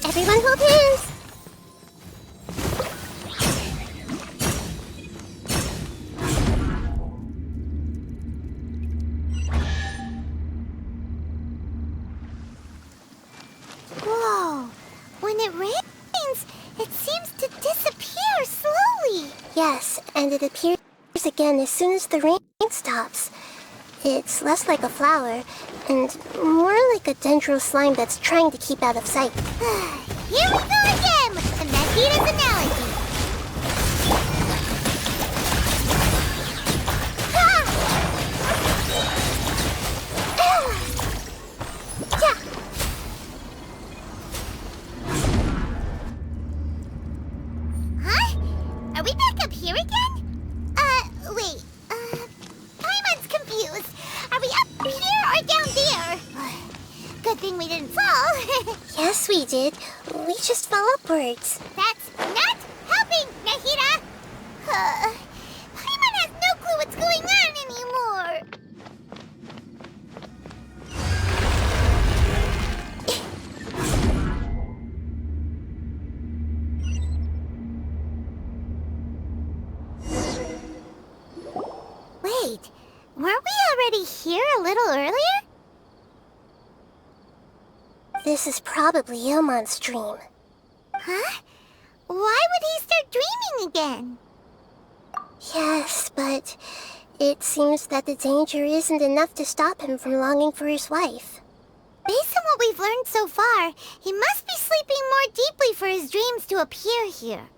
Everyone hold hands! Whoa! When it rains, it seems to disappear slowly. Yes, and it appears again as soon as the rain stops. It's less like a flower, and more like a dendral slime that's trying to keep out of sight. Here we go again with the Nahida's analogy. Huh? Are we back up here again? Wait. Paimon's confused. Are we up here or down there? Good thing we didn't fall. Yes, we did. We just fell upwards. That's not helping, Nahida! Paimon has no clue what's going on anymore. Wait, weren't we already here a little earlier? this is probably Ilman's dream. Huh? Why would he start dreaming again? Yes, but it seems that the danger isn't enough to stop him from longing for his wife. Based on what we've learned so far, he must be sleeping more deeply for his dreams to appear here.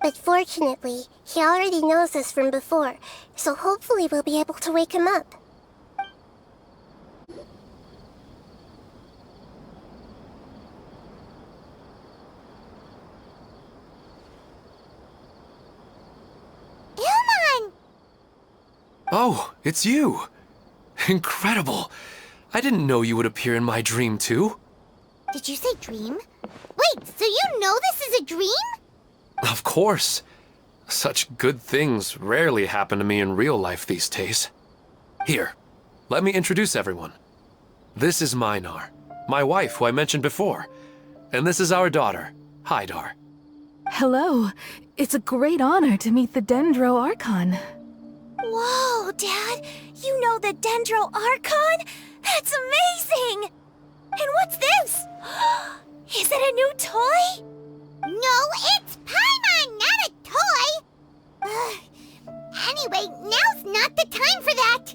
But fortunately, he already knows us from before, so hopefully we'll be able to wake him up. Ilman! Oh, it's you! Incredible! I didn't know you would appear in my dream, too. Did you say dream? Wait, so you know this is a dream? Of course. Such good things rarely happen to me in real life these days. Here, let me introduce everyone. This is Minar, my wife who I mentioned before. And this is our daughter, Hydar. Hello. It's a great honor to meet the Dendro Archon. Whoa, Dad! You know the Dendro Archon? That's amazing! And what's this? Is it a new toy? No, it's Paimon, not a toy! Anyway, now's not the time for that!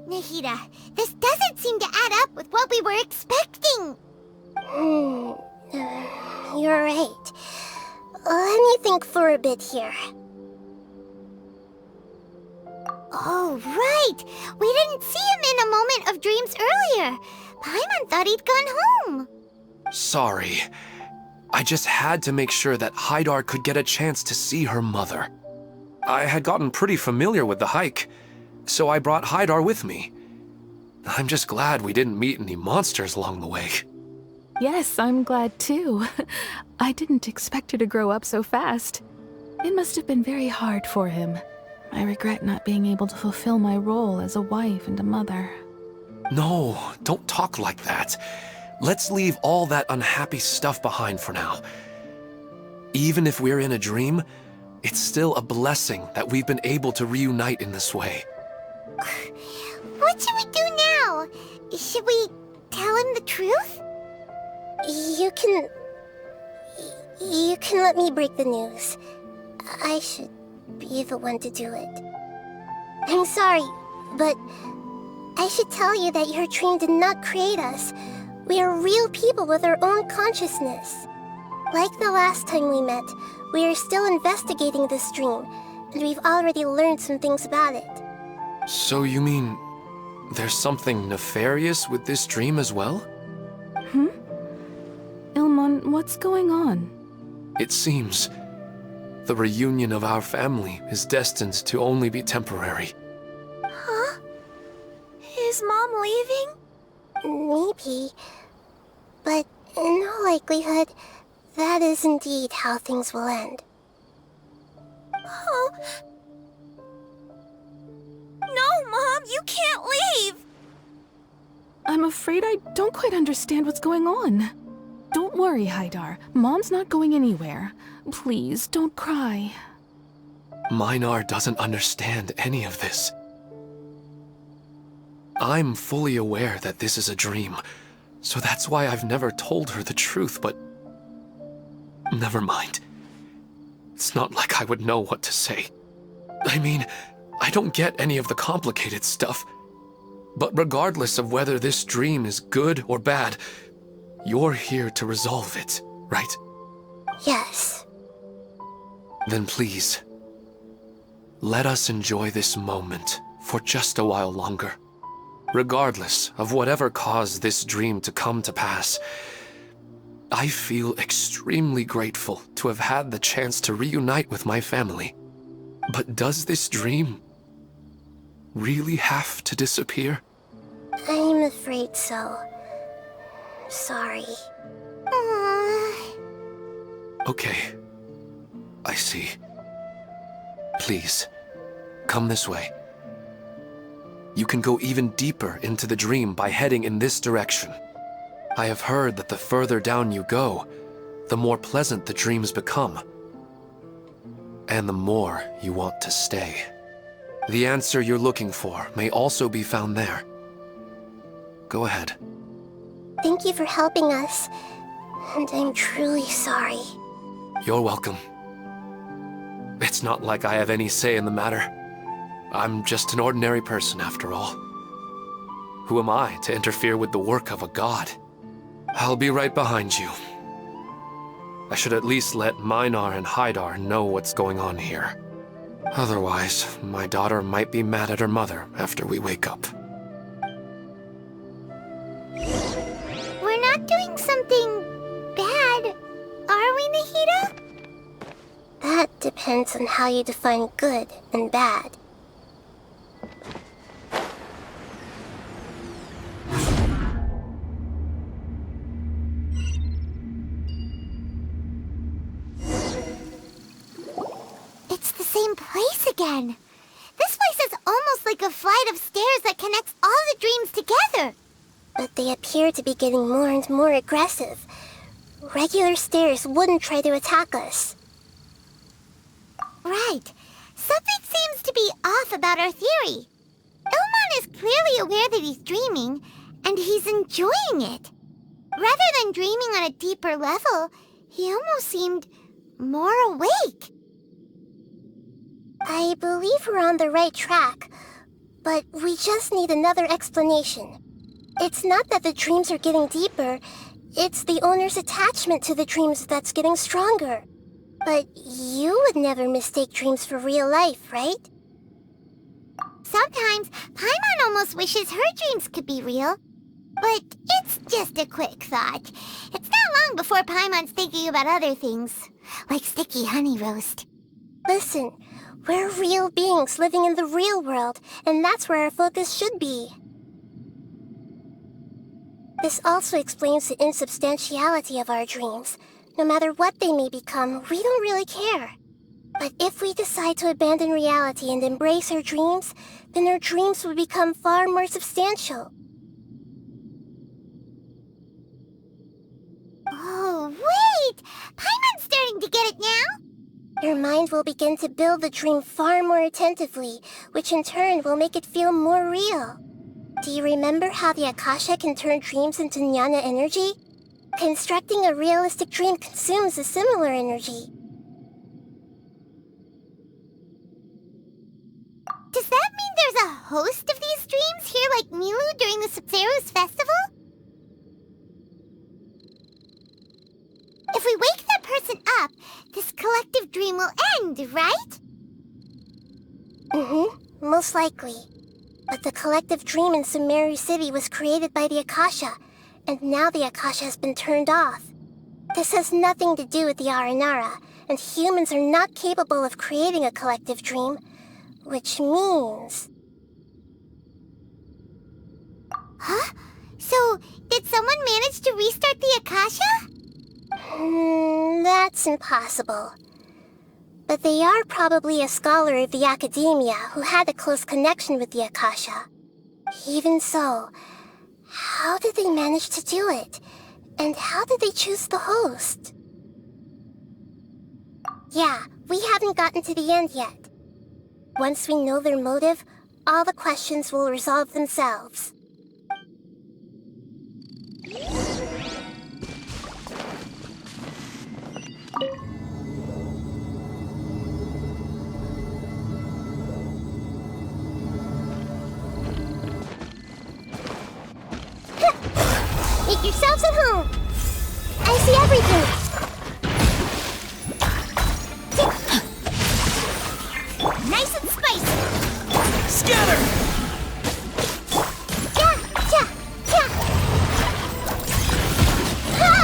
Nahida, this doesn't seem to add up with what we were expecting! You're right. Let me think for a bit here. Oh, right! We didn't see him in a moment of dreams earlier! Paimon thought he'd gone home! Sorry. I just had to make sure that Hydar could get a chance to see her mother. I had gotten pretty familiar with the hike, so I brought Hydar with me. I'm just glad we didn't meet any monsters along the way. Yes, I'm glad too. I didn't expect her to grow up so fast. It must have been very hard for him. I regret not being able to fulfill my role as a wife and a mother. No, don't talk like that. Let's leave all that unhappy stuff behind for now. Even if we're in a dream, it's still a blessing that we've been able to reunite in this way. What should we do now? Should we tell him the truth? You can let me break the news. I should be the one to do it. I'm sorry, but I should tell you that your dream did not create us. We are real people with our own consciousness. Like the last time we met, we are still investigating this dream, and we've already learned some things about it. So you mean there's something nefarious with this dream as well? Ilman, what's going on? It seems the reunion of our family is destined to only be temporary. Huh? Is Mom leaving? Maybe. But in all likelihood, that is indeed how things will end. Oh. No, Mom, you can't leave! I'm afraid I don't quite understand what's going on. Don't worry, Hydar. Mom's not going anywhere. Please, don't cry. Minar doesn't understand any of this. I'm fully aware that this is a dream, so that's why I've never told her the truth, but never mind. It's not like I would know what to say. I mean, I don't get any of the complicated stuff. But regardless of whether this dream is good or bad, you're here to resolve it, right? Yes. Then please, let us enjoy this moment for just a while longer. Regardless of whatever caused this dream to come to pass, I feel extremely grateful to have had the chance to reunite with my family. But does this dream really have to disappear? I'm afraid so. Sorry. Okay. I see. Please, come this way. You can go even deeper into the dream by heading in this direction. I have heard that the further down you go, the more pleasant the dreams become. And the more you want to stay. The answer you're looking for may also be found there. Go ahead. Thank you for helping us. And I'm truly sorry. You're welcome. It's not like I have any say in the matter. I'm just an ordinary person, after all. Who am I to interfere with the work of a god? I'll be right behind you. I should at least let Minar and Haidar know what's going on here. Otherwise, my daughter might be mad at her mother after we wake up. We're not doing something bad, are we, Nahida? That depends on how you define good and bad. It's the same place again. This place is almost like a flight of stairs that connects all the dreams together. But they appear to be getting more and more aggressive. Regular stairs wouldn't try to attack us. Right. Something seems to be off about our theory. Ilman is clearly aware that he's dreaming, and he's enjoying it. Rather than dreaming on a deeper level, he almost seemed more awake. I believe we're on the right track, but we just need another explanation. It's not that the dreams are getting deeper, it's the owner's attachment to the dreams that's getting stronger. But you would never mistake dreams for real life, right? Sometimes, Paimon almost wishes her dreams could be real. But it's just a quick thought. It's not long before Paimon's thinking about other things, like sticky honey roast. Listen, we're real beings living in the real world, and that's where our focus should be. This also explains the insubstantiality of our dreams. No matter what they may become, we don't really care. But if we decide to abandon reality and embrace our dreams, then our dreams will become far more substantial. Oh, wait! Paimon's starting to get it now? Your mind will begin to build the dream far more attentively, which in turn will make it feel more real. Do you remember how the Akasha can turn dreams into jnana energy? Constructing a realistic dream consumes a similar energy. Does that mean there's a host of these dreams here like Milu during the Sumeru's festival? If we wake that person up, this collective dream will end, right? Most likely. But the collective dream in Sumeru City was created by the Akasha, and now the Akasha has been turned off. This has nothing to do with the Aranara, and humans are not capable of creating a collective dream, which means... Huh? So, did someone manage to restart the Akasha? That's impossible. But they are probably a scholar of the academia who had a close connection with the Akasha. Even so, how did they manage to do it? And how did they choose the host? Yeah, we haven't gotten to the end yet. Once we know their motive, all the questions will resolve themselves. Make yourselves at home. I see everything. Nice and spicy. Scatter! Ja, ja, ja. Ha!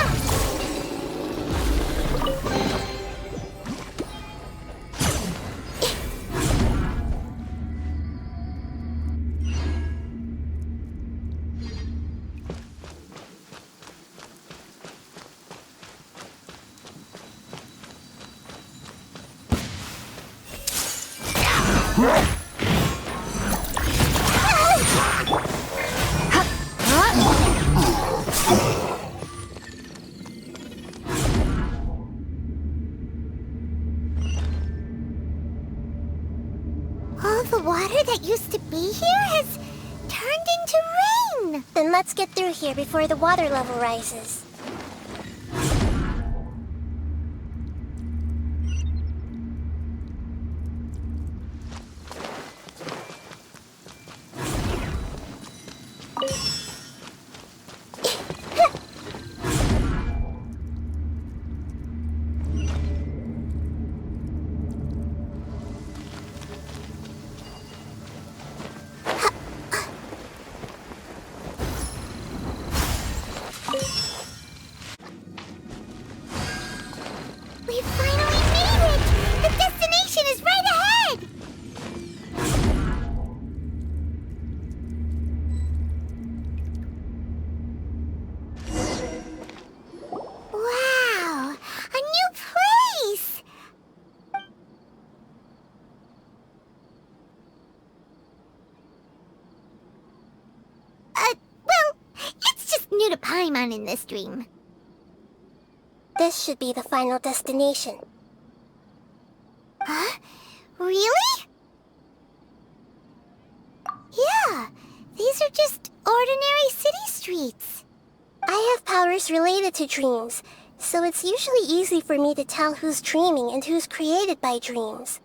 All the water that used to be here has turned into rain. Then let's get through here before the water level rises. you to Paimon in this dream. This should be the final destination. Huh? Really? Yeah, these are just ordinary city streets. I have powers related to dreams, so it's usually easy for me to tell who's dreaming and who's created by dreams.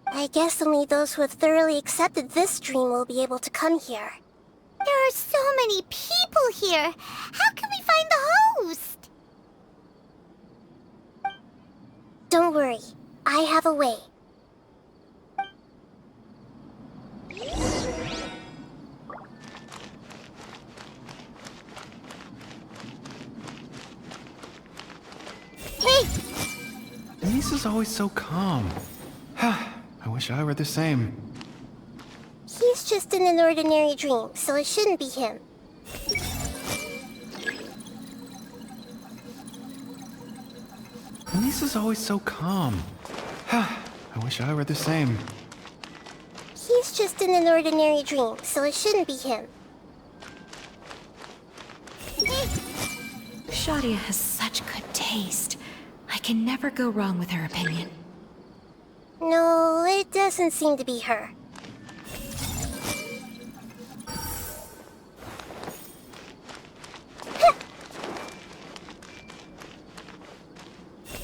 I guess only those who have thoroughly accepted this dream will be able to come here. There are so many people here. How can we find the host? Don't worry, I have a way. Hey! Lisa's always so calm. I wish I were the same. He's just in an ordinary dream, so it shouldn't be him. Lisa's always so calm. I wish I were the same. He's just in an ordinary dream, so it shouldn't be him. Shadia has such good taste. I can never go wrong with her opinion. No, it doesn't seem to be her.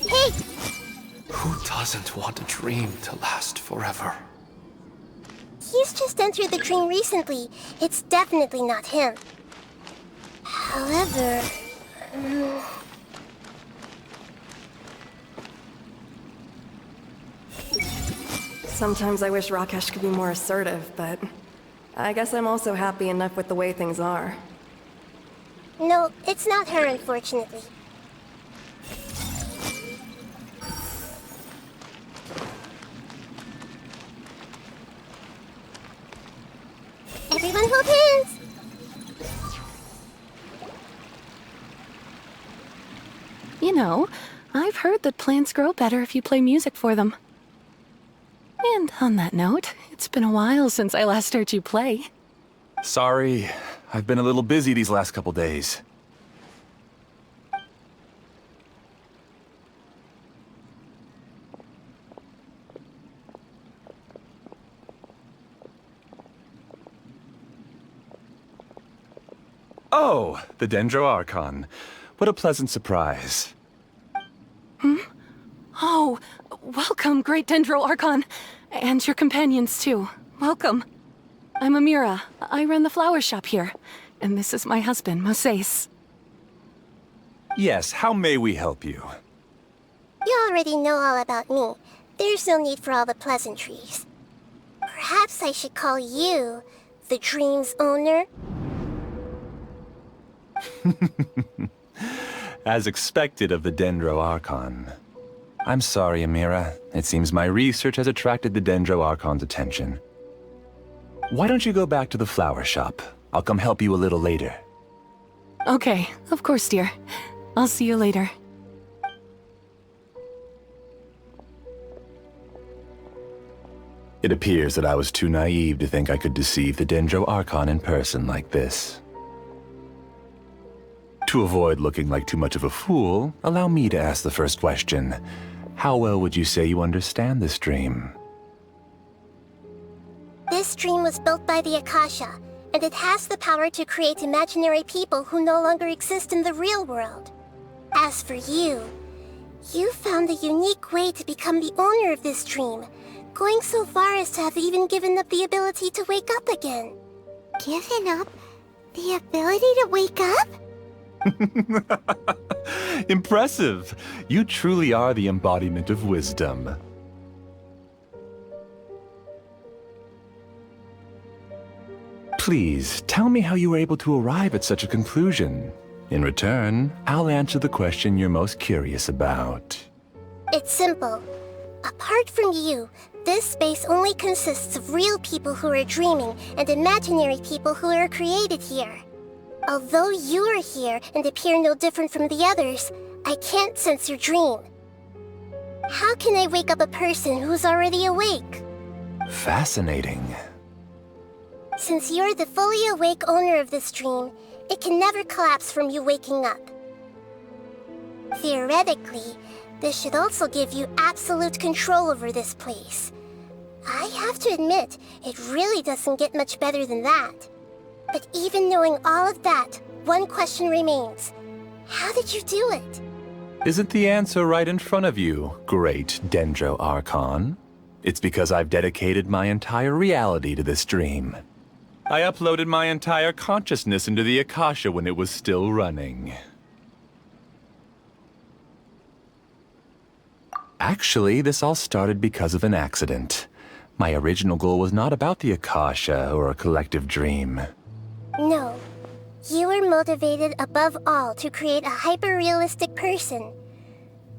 Hey! Who doesn't want a dream to last forever? He's just entered the dream recently. It's definitely not him. However... Sometimes I wish Rakesh could be more assertive, but I guess I'm also happy enough with the way things are. No, it's not her, unfortunately. Everyone hold hands! You know, I've heard that plants grow better if you play music for them. And on that note, it's been a while since I last heard you play. Sorry, I've been a little busy these last couple days. Oh, the Dendroarchon. What a pleasant surprise. Oh, welcome, Great Dendroarchon. And your companions, too. Welcome. I'm Amira. I run the flower shop here. And this is my husband, Moses. Yes, how may we help you? You already know all about me. There's no need for all the pleasantries. Perhaps I should call you the dream's owner? As expected of the Dendroarchon. I'm sorry, Amira. It seems my research has attracted the Dendroarchon's attention. Why don't you go back to the flower shop? I'll come help you a little later. Okay, of course, dear. I'll see you later. It appears that I was too naive to think I could deceive the Dendroarchon in person like this. To avoid looking like too much of a fool, allow me to ask the first question. How well would you say you understand this dream? This dream was built by the Akasha, and it has the power to create imaginary people who no longer exist in the real world. As for you, you found a unique way to become the owner of this dream, going so far as to have even given up the ability to wake up again. Given up the ability to wake up? Impressive! You truly are the embodiment of wisdom. Please, tell me how you were able to arrive at such a conclusion. In return, I'll answer the question you're most curious about. It's simple. Apart from you, this space only consists of real people who are dreaming and imaginary people who are created here. Although you are here and appear no different from the others, I can't sense your dream. How can I wake up a person who's already awake? Fascinating. Since you're the fully awake owner of this dream, it can never collapse from you waking up. Theoretically, this should also give you absolute control over this place. I have to admit, it really doesn't get much better than that. But even knowing all of that, one question remains. How did you do it? Isn't the answer right in front of you, great Dendro Archon? It's because I've dedicated my entire reality to this dream. I uploaded my entire consciousness into the Akasha when it was still running. Actually, this all started because of an accident. My original goal was not about the Akasha or a collective dream. No. You were motivated above all to create a hyper-realistic person.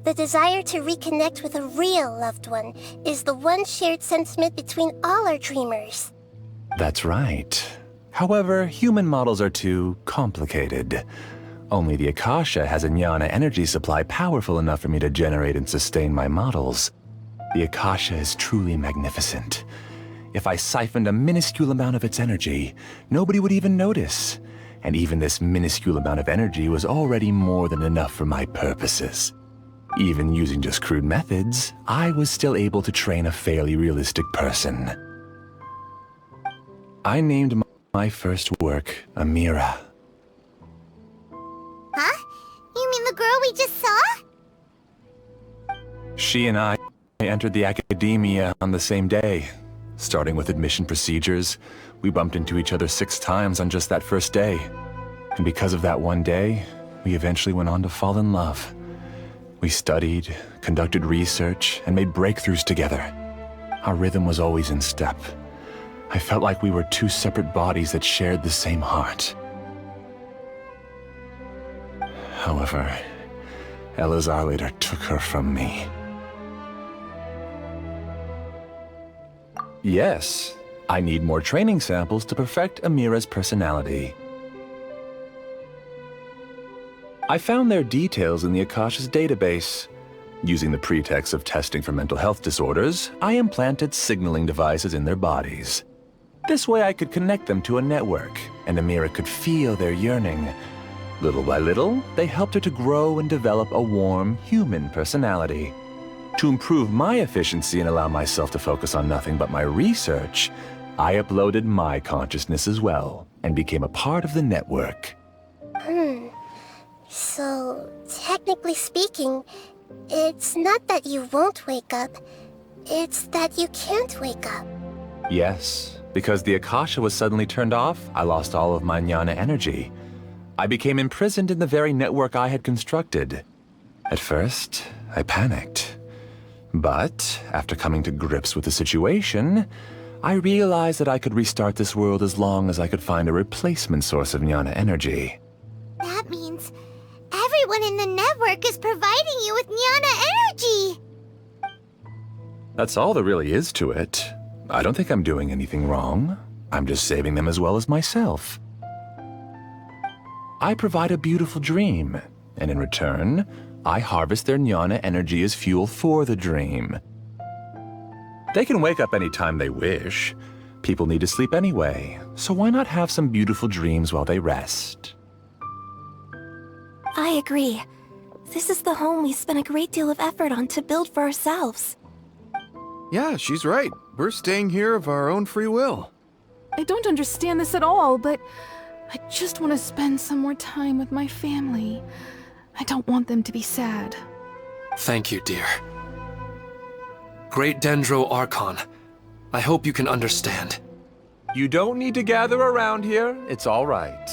The desire to reconnect with a real loved one is the one shared sentiment between all our dreamers. That's right. However, human models are too complicated. Only the Akasha has a jnana energy supply powerful enough for me to generate and sustain my models. The Akasha is truly magnificent. If I siphoned a minuscule amount of its energy, nobody would even notice. And even this minuscule amount of energy was already more than enough for my purposes. Even using just crude methods, I was still able to train a fairly realistic person. I named my first work Amira. Huh? You mean the girl we just saw? She and I entered the academia on the same day. Starting with admission procedures, we bumped into each other 6 times on just that first day. And because of that one day, we eventually went on to fall in love. We studied, conducted research, and made breakthroughs together. Our rhythm was always in step. I felt like we were 2 separate bodies that shared the same heart. However, Elazar later took her from me. Yes, I need more training samples to perfect Amira's personality. I found their details in the Akasha's database. Using the pretext of testing for mental health disorders, I implanted signaling devices in their bodies. This way I could connect them to a network, and Amira could feel their yearning. Little by little, they helped her to grow and develop a warm, human personality. To improve my efficiency and allow myself to focus on nothing but my research, I uploaded my consciousness as well, and became a part of the network. So, technically speaking, it's not that you won't wake up, it's that you can't wake up. Yes, because the Akasha was suddenly turned off, I lost all of my jnana energy. I became imprisoned in the very network I had constructed. At first, I panicked. But, after coming to grips with the situation, I realized that I could restart this world as long as I could find a replacement source of jnana energy. That means everyone in the network is providing you with jnana energy! That's all there really is to it. I don't think I'm doing anything wrong. I'm just saving them as well as myself. I provide a beautiful dream, and in return, I harvest their jnana energy as fuel for the dream. They can wake up anytime they wish. People need to sleep anyway, so why not have some beautiful dreams while they rest? I agree. This is the home we spent a great deal of effort on to build for ourselves. Yeah, she's right. We're staying here of our own free will. I don't understand this at all, but I just want to spend some more time with my family. I don't want them to be sad. Thank you, dear. Great Dendro Archon, I hope you can understand. You don't need to gather around here. It's all right.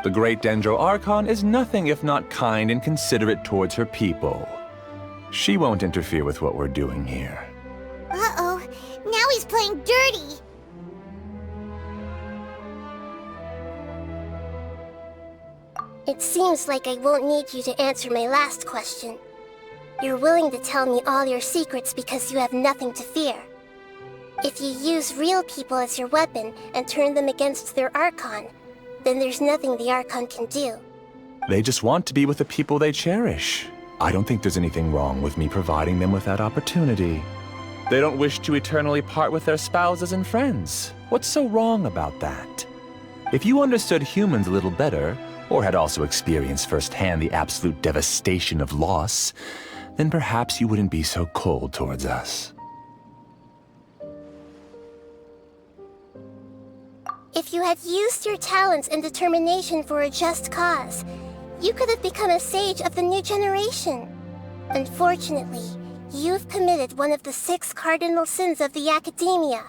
The great Dendro Archon is nothing if not kind and considerate towards her people. She won't interfere with what we're doing here. Uh-oh, now he's playing dirty! It seems like I won't need you to answer my last question. You're willing to tell me all your secrets because you have nothing to fear. If you use real people as your weapon and turn them against their Archon, then there's nothing the Archon can do. They just want to be with the people they cherish. I don't think there's anything wrong with me providing them with that opportunity. They don't wish to eternally part with their spouses and friends. What's so wrong about that? If you understood humans a little better, or had also experienced firsthand the absolute devastation of loss, then perhaps you wouldn't be so cold towards us. If you had used your talents and determination for a just cause, you could have become a sage of the new generation. Unfortunately, you've committed one of the 6 cardinal sins of the Academia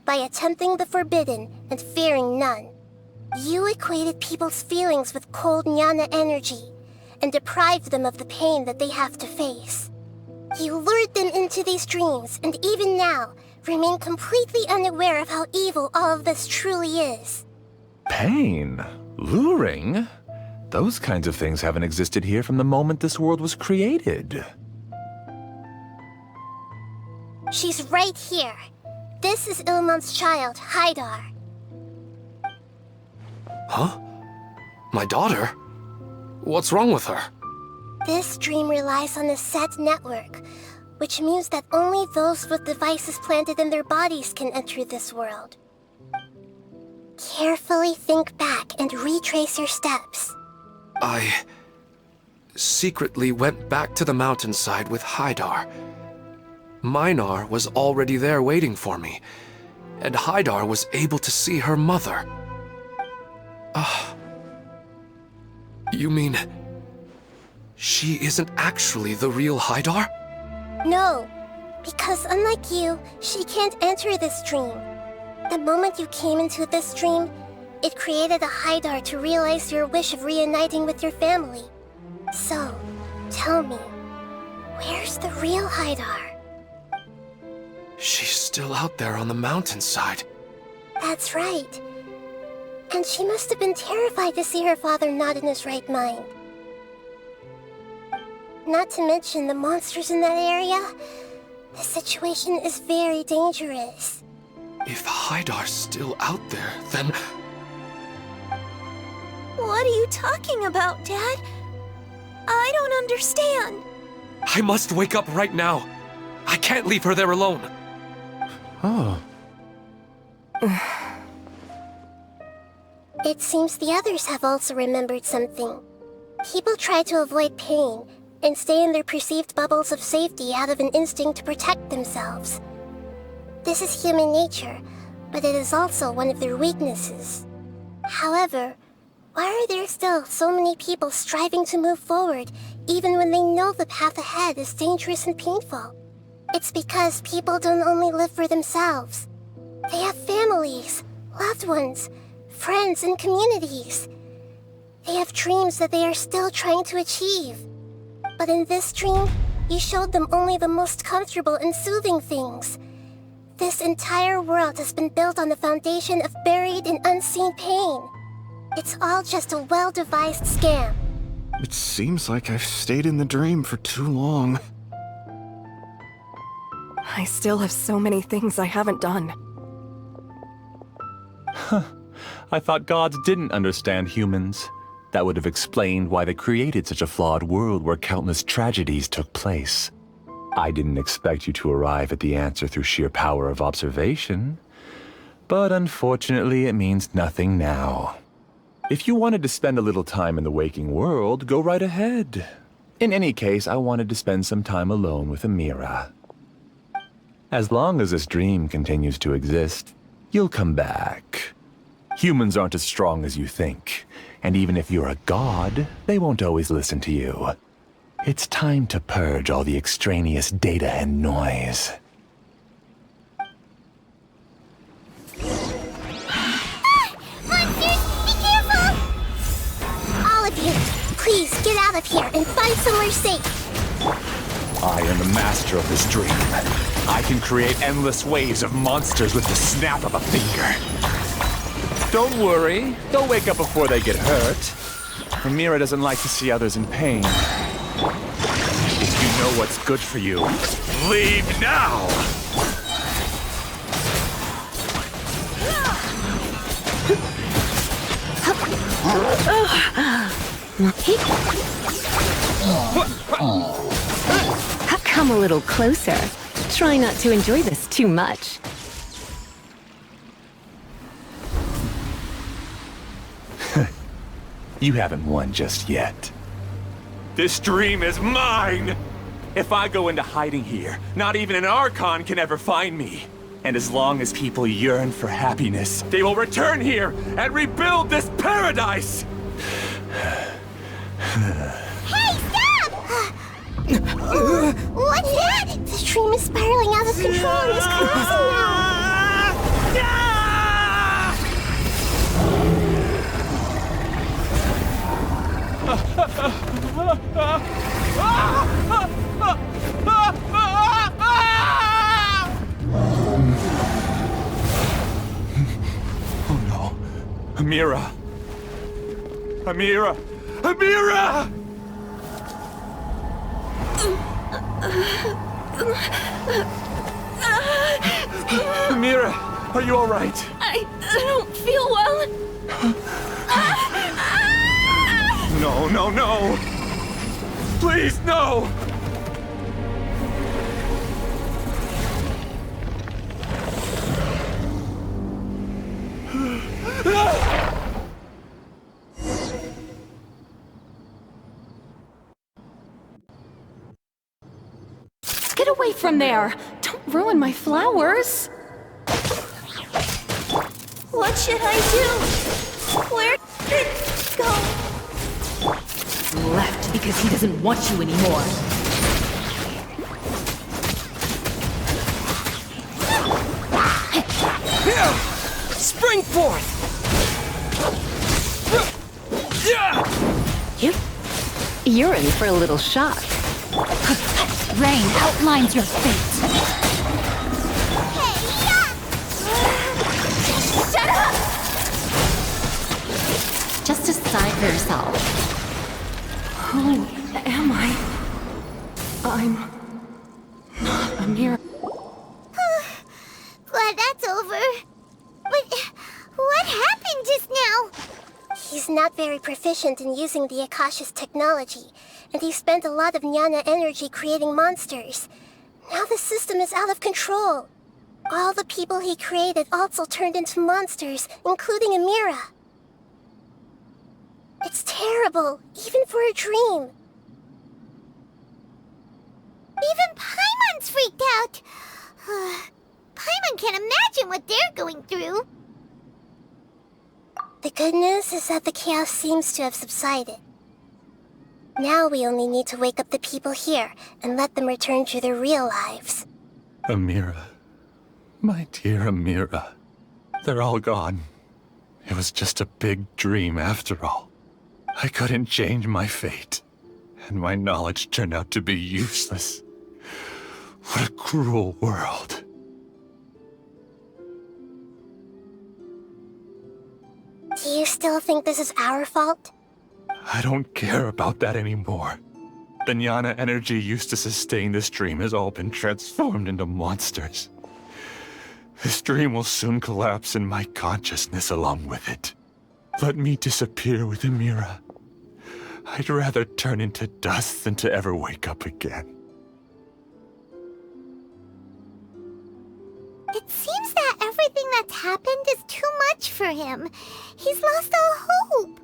by attempting the forbidden and fearing none. You equated people's feelings with cold jnana energy and deprived them of the pain that they have to face. You lured them into these dreams, and even now, remain completely unaware of how evil all of this truly is. Pain? Luring? Those kinds of things haven't existed here from the moment this world was created. She's right here. This is Ilman's child, Haidar. Huh? My daughter? What's wrong with her? This dream relies on a set network, which means that only those with devices planted in their bodies can enter this world. Carefully think back and retrace your steps. I secretly went back to the mountainside with Haidar. Minar was already there waiting for me, and Haidar was able to see her mother. You mean she isn't actually the real Haidar? No, because unlike you, she can't enter this dream. The moment you came into this dream, it created a Haidar to realize your wish of reuniting with your family. So, tell me, where's the real Haidar? She's still out there on the mountainside. That's right. And she must have been terrified to see her father not in his right mind. Not to mention the monsters in that area. The situation is very dangerous. If Haidar's still out there, then... What are you talking about, Dad? I don't understand. I must wake up right now. I can't leave her there alone. Oh. It seems the others have also remembered something. People try to avoid pain and stay in their perceived bubbles of safety out of an instinct to protect themselves. This is human nature, but it is also one of their weaknesses. However, why are there still so many people striving to move forward, even when they know the path ahead is dangerous and painful? It's because people don't only live for themselves. They have families, loved ones, friends, and communities. They have dreams that they are still trying to achieve. But in this dream, you showed them only the most comfortable and soothing things. This entire world has been built on the foundation of buried and unseen pain. It's all just a well-devised scam. It seems like I've stayed in the dream for too long. I still have so many things I haven't done. I thought gods didn't understand humans. That would have explained why they created such a flawed world where countless tragedies took place. I didn't expect you to arrive at the answer through sheer power of observation. But unfortunately, it means nothing now. If you wanted to spend a little time in the waking world, go right ahead. In any case, I wanted to spend some time alone with Amira. As long as this dream continues to exist, you'll come back. Humans aren't as strong as you think, and even if you're a god, they won't always listen to you. It's time to purge all the extraneous data and noise. Monsters, be careful! All of you, please get out of here and find somewhere safe. I am the master of this dream. I can create endless waves of monsters with the snap of a finger. Don't worry, they'll wake up before they get hurt. Amira doesn't like to see others in pain. If you know what's good for you, leave now! Come a little closer. Try not to enjoy this too much. You haven't won just yet. This dream is mine! If I go into hiding here, not even an Archon can ever find me. And as long as people yearn for happiness, they will return here and rebuild this paradise! Hey, stop! What's that? The dream is spiraling out of control and is collapsing now. Oh no. Amira! Amira! Amira! Amira, are you alright? I don't feel well. No, no, no! Please, no! Get away from there! Don't ruin my flowers! What should I do? Where did it go? Left because he doesn't want you anymore. Spring forth! You're in for a little shock. Rain outlines your fate. Shut up! Just decide for yourself. Who am I? I'm not Amira. Glad that's over. But what happened just now? He's not very proficient in using the Akasha's technology, and he spent a lot of Jnana energy creating monsters. Now the system is out of control. All the people he created also turned into monsters, including Amira. It's terrible, even for a dream. Even Paimon's freaked out. Paimon can't imagine what they're going through. The good news is that the chaos seems to have subsided. Now we only need to wake up the people here and let them return to their real lives. Amira. My dear Amira. They're all gone. It was just a big dream after all. I couldn't change my fate, and my knowledge turned out to be useless. What a cruel world. Do you still think this is our fault? I don't care about that anymore. The Jnana energy used to sustain this dream has all been transformed into monsters. This dream will soon collapse and my consciousness along with it. Let me disappear with Amira. I'd rather turn into dust than to ever wake up again. It seems that everything that's happened is too much for him. He's lost all hope.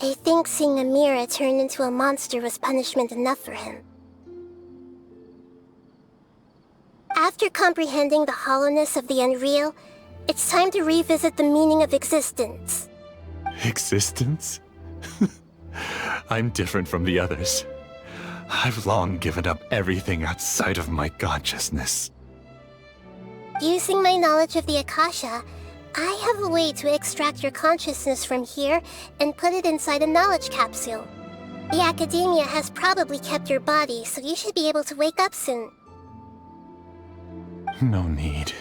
I think seeing Amira turn into a monster was punishment enough for him. After comprehending the hollowness of the unreal, it's time to revisit the meaning of existence. Existence? I'm different from the others. I've long given up everything outside of my consciousness. Using my knowledge of the Akasha, I have a way to extract your consciousness from here and put it inside a knowledge capsule. The Academia has probably kept your body, so you should be able to wake up soon. No need.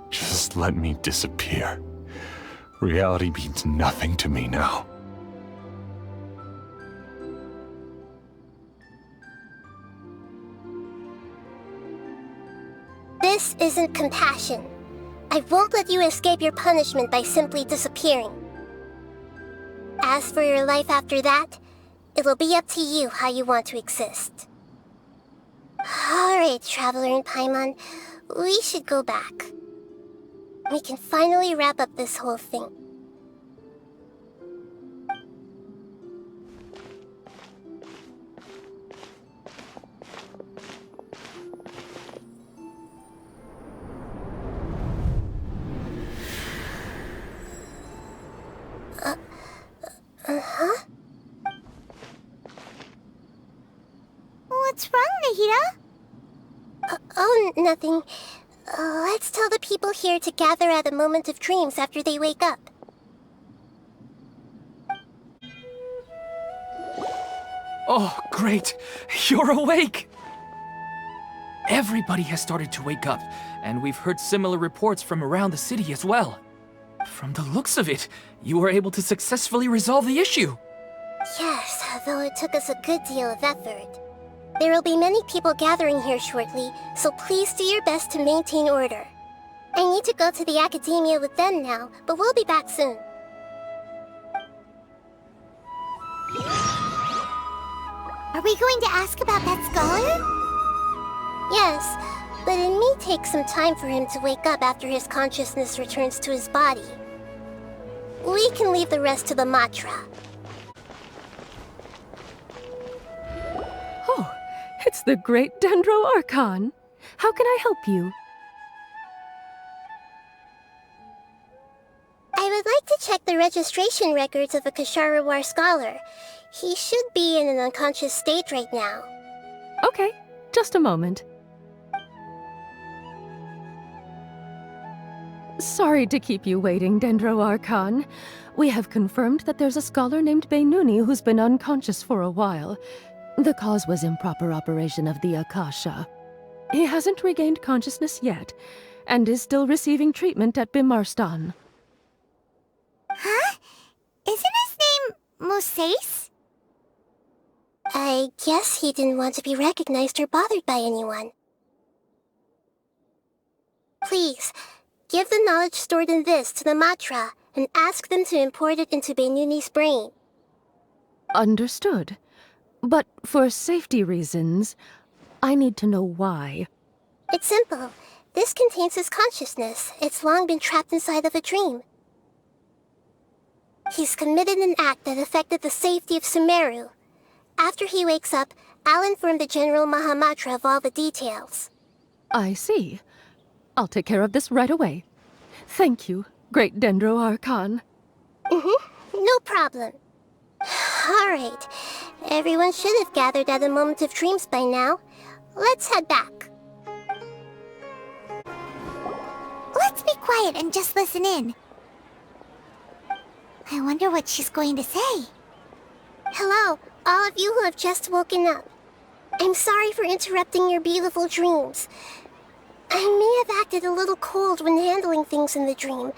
Just let me disappear. Reality means nothing to me now. This isn't compassion. I won't let you escape your punishment by simply disappearing. As for your life after that, it'll be up to you how you want to exist. Alright, Traveler and Paimon, we should go back. We can finally wrap up this whole thing. What's wrong, Nahida? Oh, nothing. Let's tell the people here to gather at a moment of dreams after they wake up. Oh, great! You're awake! Everybody has started to wake up, and we've heard similar reports from around the city as well. From the looks of it, you were able to successfully resolve the issue. Yes, though it took us a good deal of effort. There will be many people gathering here shortly, so please do your best to maintain order. I need to go to the academia with them now, but we'll be back soon. Are we going to ask about that scholar? Yes, but it may take some time for him to wake up after his consciousness returns to his body. We can leave the rest to the Matra. Oh, it's the great Dendro Archon. How can I help you? I would like to check the registration records of a Kasharawar scholar. He should be in an unconscious state right now. Okay, just a moment. Sorry to keep you waiting, Dendro Archon. We have confirmed that there's a scholar named Beinuni who's been unconscious for a while. The cause was improper operation of the Akasha. He hasn't regained consciousness yet, and is still receiving treatment at Bimarstan. Huh? Isn't his name Moses? I guess he didn't want to be recognized or bothered by anyone. Please, give the knowledge stored in this to the Matra, and ask them to import it into Beinuni's brain. Understood. But for safety reasons, I need to know why. It's simple. This contains his consciousness. It's long been trapped inside of a dream. He's committed an act that affected the safety of Sumeru. After he wakes up, I'll inform the General Mahamatra of all the details. I see. I'll take care of this right away. Thank you, great Dendro Archon. No problem. Alright. Everyone should have gathered at a moment of dreams by now. Let's head back. Let's be quiet and just listen in. I wonder what she's going to say. Hello, all of you who have just woken up. I'm sorry for interrupting your beautiful dreams. I may have acted a little cold when handling things in the dream.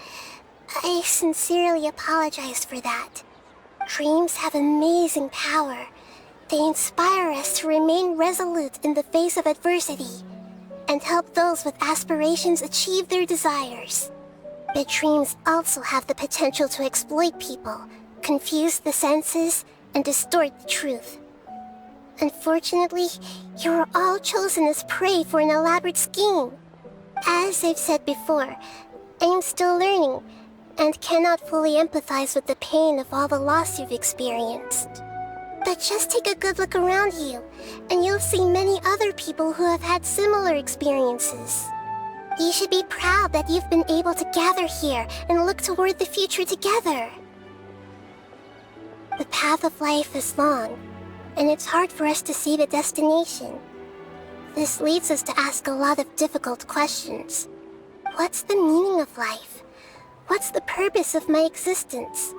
I sincerely apologize for that. Dreams have amazing power. They inspire us to remain resolute in the face of adversity, and help those with aspirations achieve their desires. But dreams also have the potential to exploit people, confuse the senses, and distort the truth. Unfortunately, you were all chosen as prey for an elaborate scheme. As I've said before, I'm still learning, and cannot fully empathize with the pain of all the loss you've experienced. But just take a good look around you, and you'll see many other people who have had similar experiences. You should be proud that you've been able to gather here and look toward the future together. The path of life is long, and it's hard for us to see the destination. This leads us to ask a lot of difficult questions. What's the meaning of life? What's the purpose of my existence?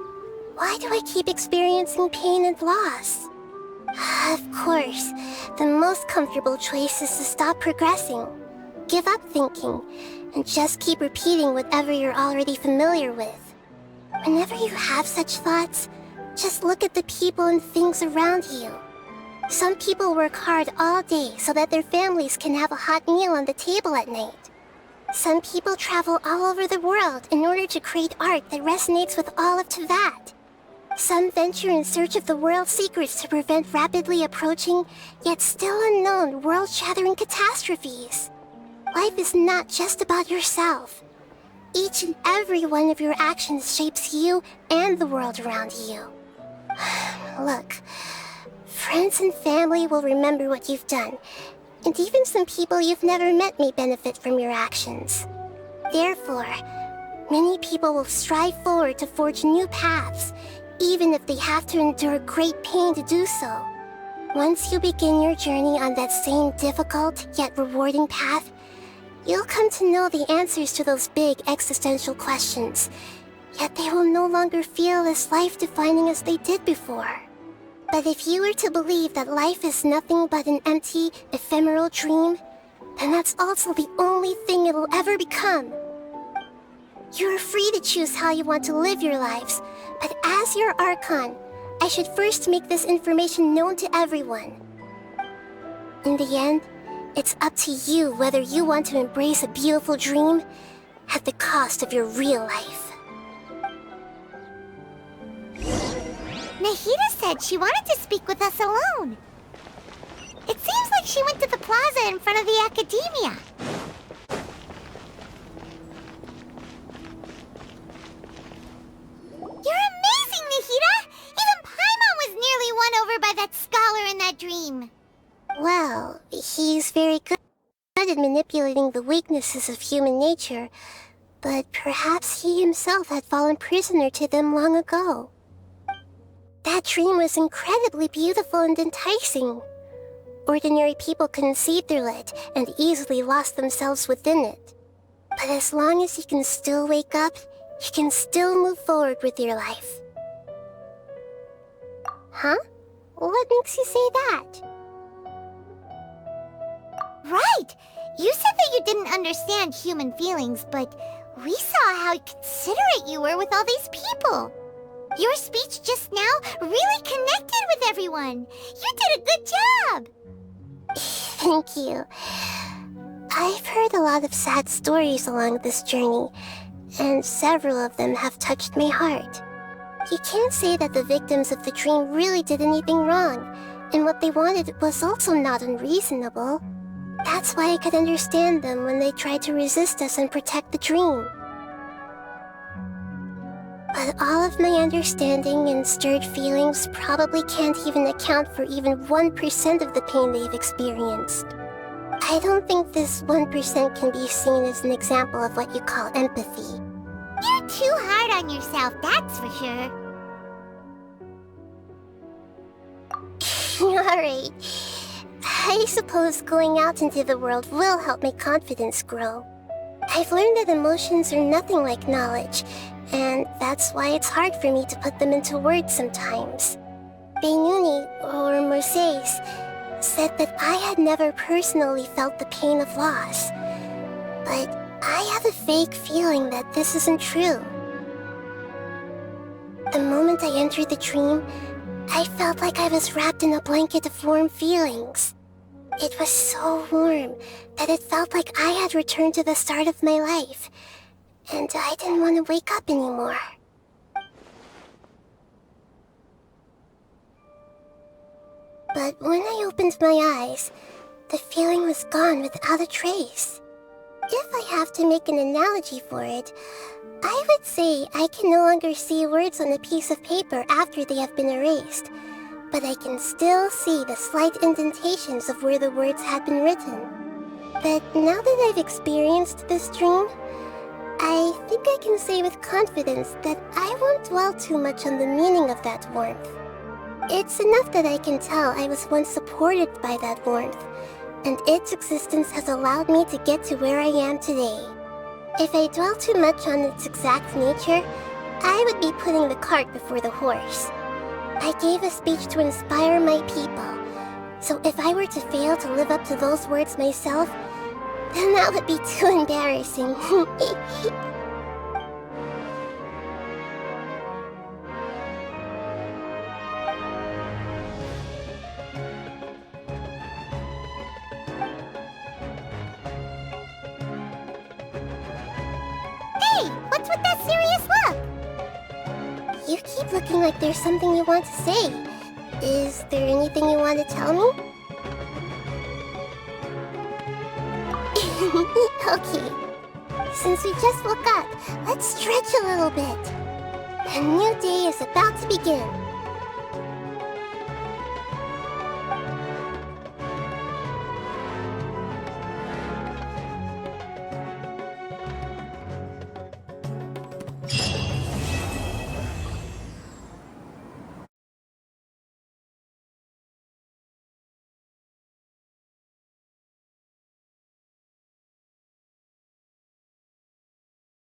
Why do I keep experiencing pain and loss? Of course, the most comfortable choice is to stop progressing. Give up thinking, and just keep repeating whatever you're already familiar with. Whenever you have such thoughts, just look at the people and things around you. Some people work hard all day so that their families can have a hot meal on the table at night. Some people travel all over the world in order to create art that resonates with all of Teyvat. Some venture in search of the world's secrets to prevent rapidly approaching, yet still unknown, world-shattering catastrophes. Life is not just about yourself. Each and every one of your actions shapes you and the world around you. Look, friends and family will remember what you've done, and even some people you've never met may benefit from your actions. Therefore, many people will strive forward to forge new paths, even if they have to endure great pain to do so. Once you begin your journey on that same difficult yet rewarding path, you'll come to know the answers to those big existential questions, yet they will no longer feel as life-defining as they did before. But if you were to believe that life is nothing but an empty, ephemeral dream, then that's also the only thing it'll ever become. You're free to choose how you want to live your lives, but as your Archon, I should first make this information known to everyone. In the end, it's up to you whether you want to embrace a beautiful dream at the cost of your real life. Nahida said she wanted to speak with us alone. It seems like she went to the plaza in front of the academia. You're amazing, Nahida! Even Paimon was nearly won over by that scholar in that dream. Well, he's very good at manipulating the weaknesses of human nature, but perhaps he himself had fallen prisoner to them long ago. That dream was incredibly beautiful and enticing. Ordinary people couldn't see through it and easily lost themselves within it. But as long as you can still wake up, you can still move forward with your life. Huh? What makes you say that? Right! You said that you didn't understand human feelings, but we saw how considerate you were with all these people. Your speech just now really connected with everyone. You did a good job. Thank you. I've heard a lot of sad stories along this journey, and several of them have touched my heart. You can't say that the victims of the dream really did anything wrong, and what they wanted was also not unreasonable. That's why I could understand them when they tried to resist us and protect the dream. But all of my understanding and stirred feelings probably can't even account for even 1% of the pain they've experienced. I don't think this 1% can be seen as an example of what you call empathy. You're too hard on yourself, that's for sure. Alright. I suppose going out into the world will help my confidence grow. I've learned that emotions are nothing like knowledge, and that's why it's hard for me to put them into words sometimes. Beinuni, or Oromasdis, said that I had never personally felt the pain of loss. But I have a vague feeling that this isn't true. The moment I entered the dream, I felt like I was wrapped in a blanket of warm feelings. It was so warm that it felt like I had returned to the start of my life, and I didn't want to wake up anymore. But when I opened my eyes, the feeling was gone without a trace. If I have to make an analogy for it, I would say I can no longer see words on a piece of paper after they have been erased, but I can still see the slight indentations of where the words had been written. But now that I've experienced this dream, I think I can say with confidence that I won't dwell too much on the meaning of that warmth. It's enough that I can tell I was once supported by that warmth, and its existence has allowed me to get to where I am today. If I dwell too much on its exact nature, I would be putting the cart before the horse. I gave a speech to inspire my people, so if I were to fail to live up to those words myself, then that would be too embarrassing. Hey, what's with that serious look? You keep looking like there's something you want to say. Is there anything you want to tell me? Okay. Since we just woke up, let's stretch a little bit. A new day is about to begin.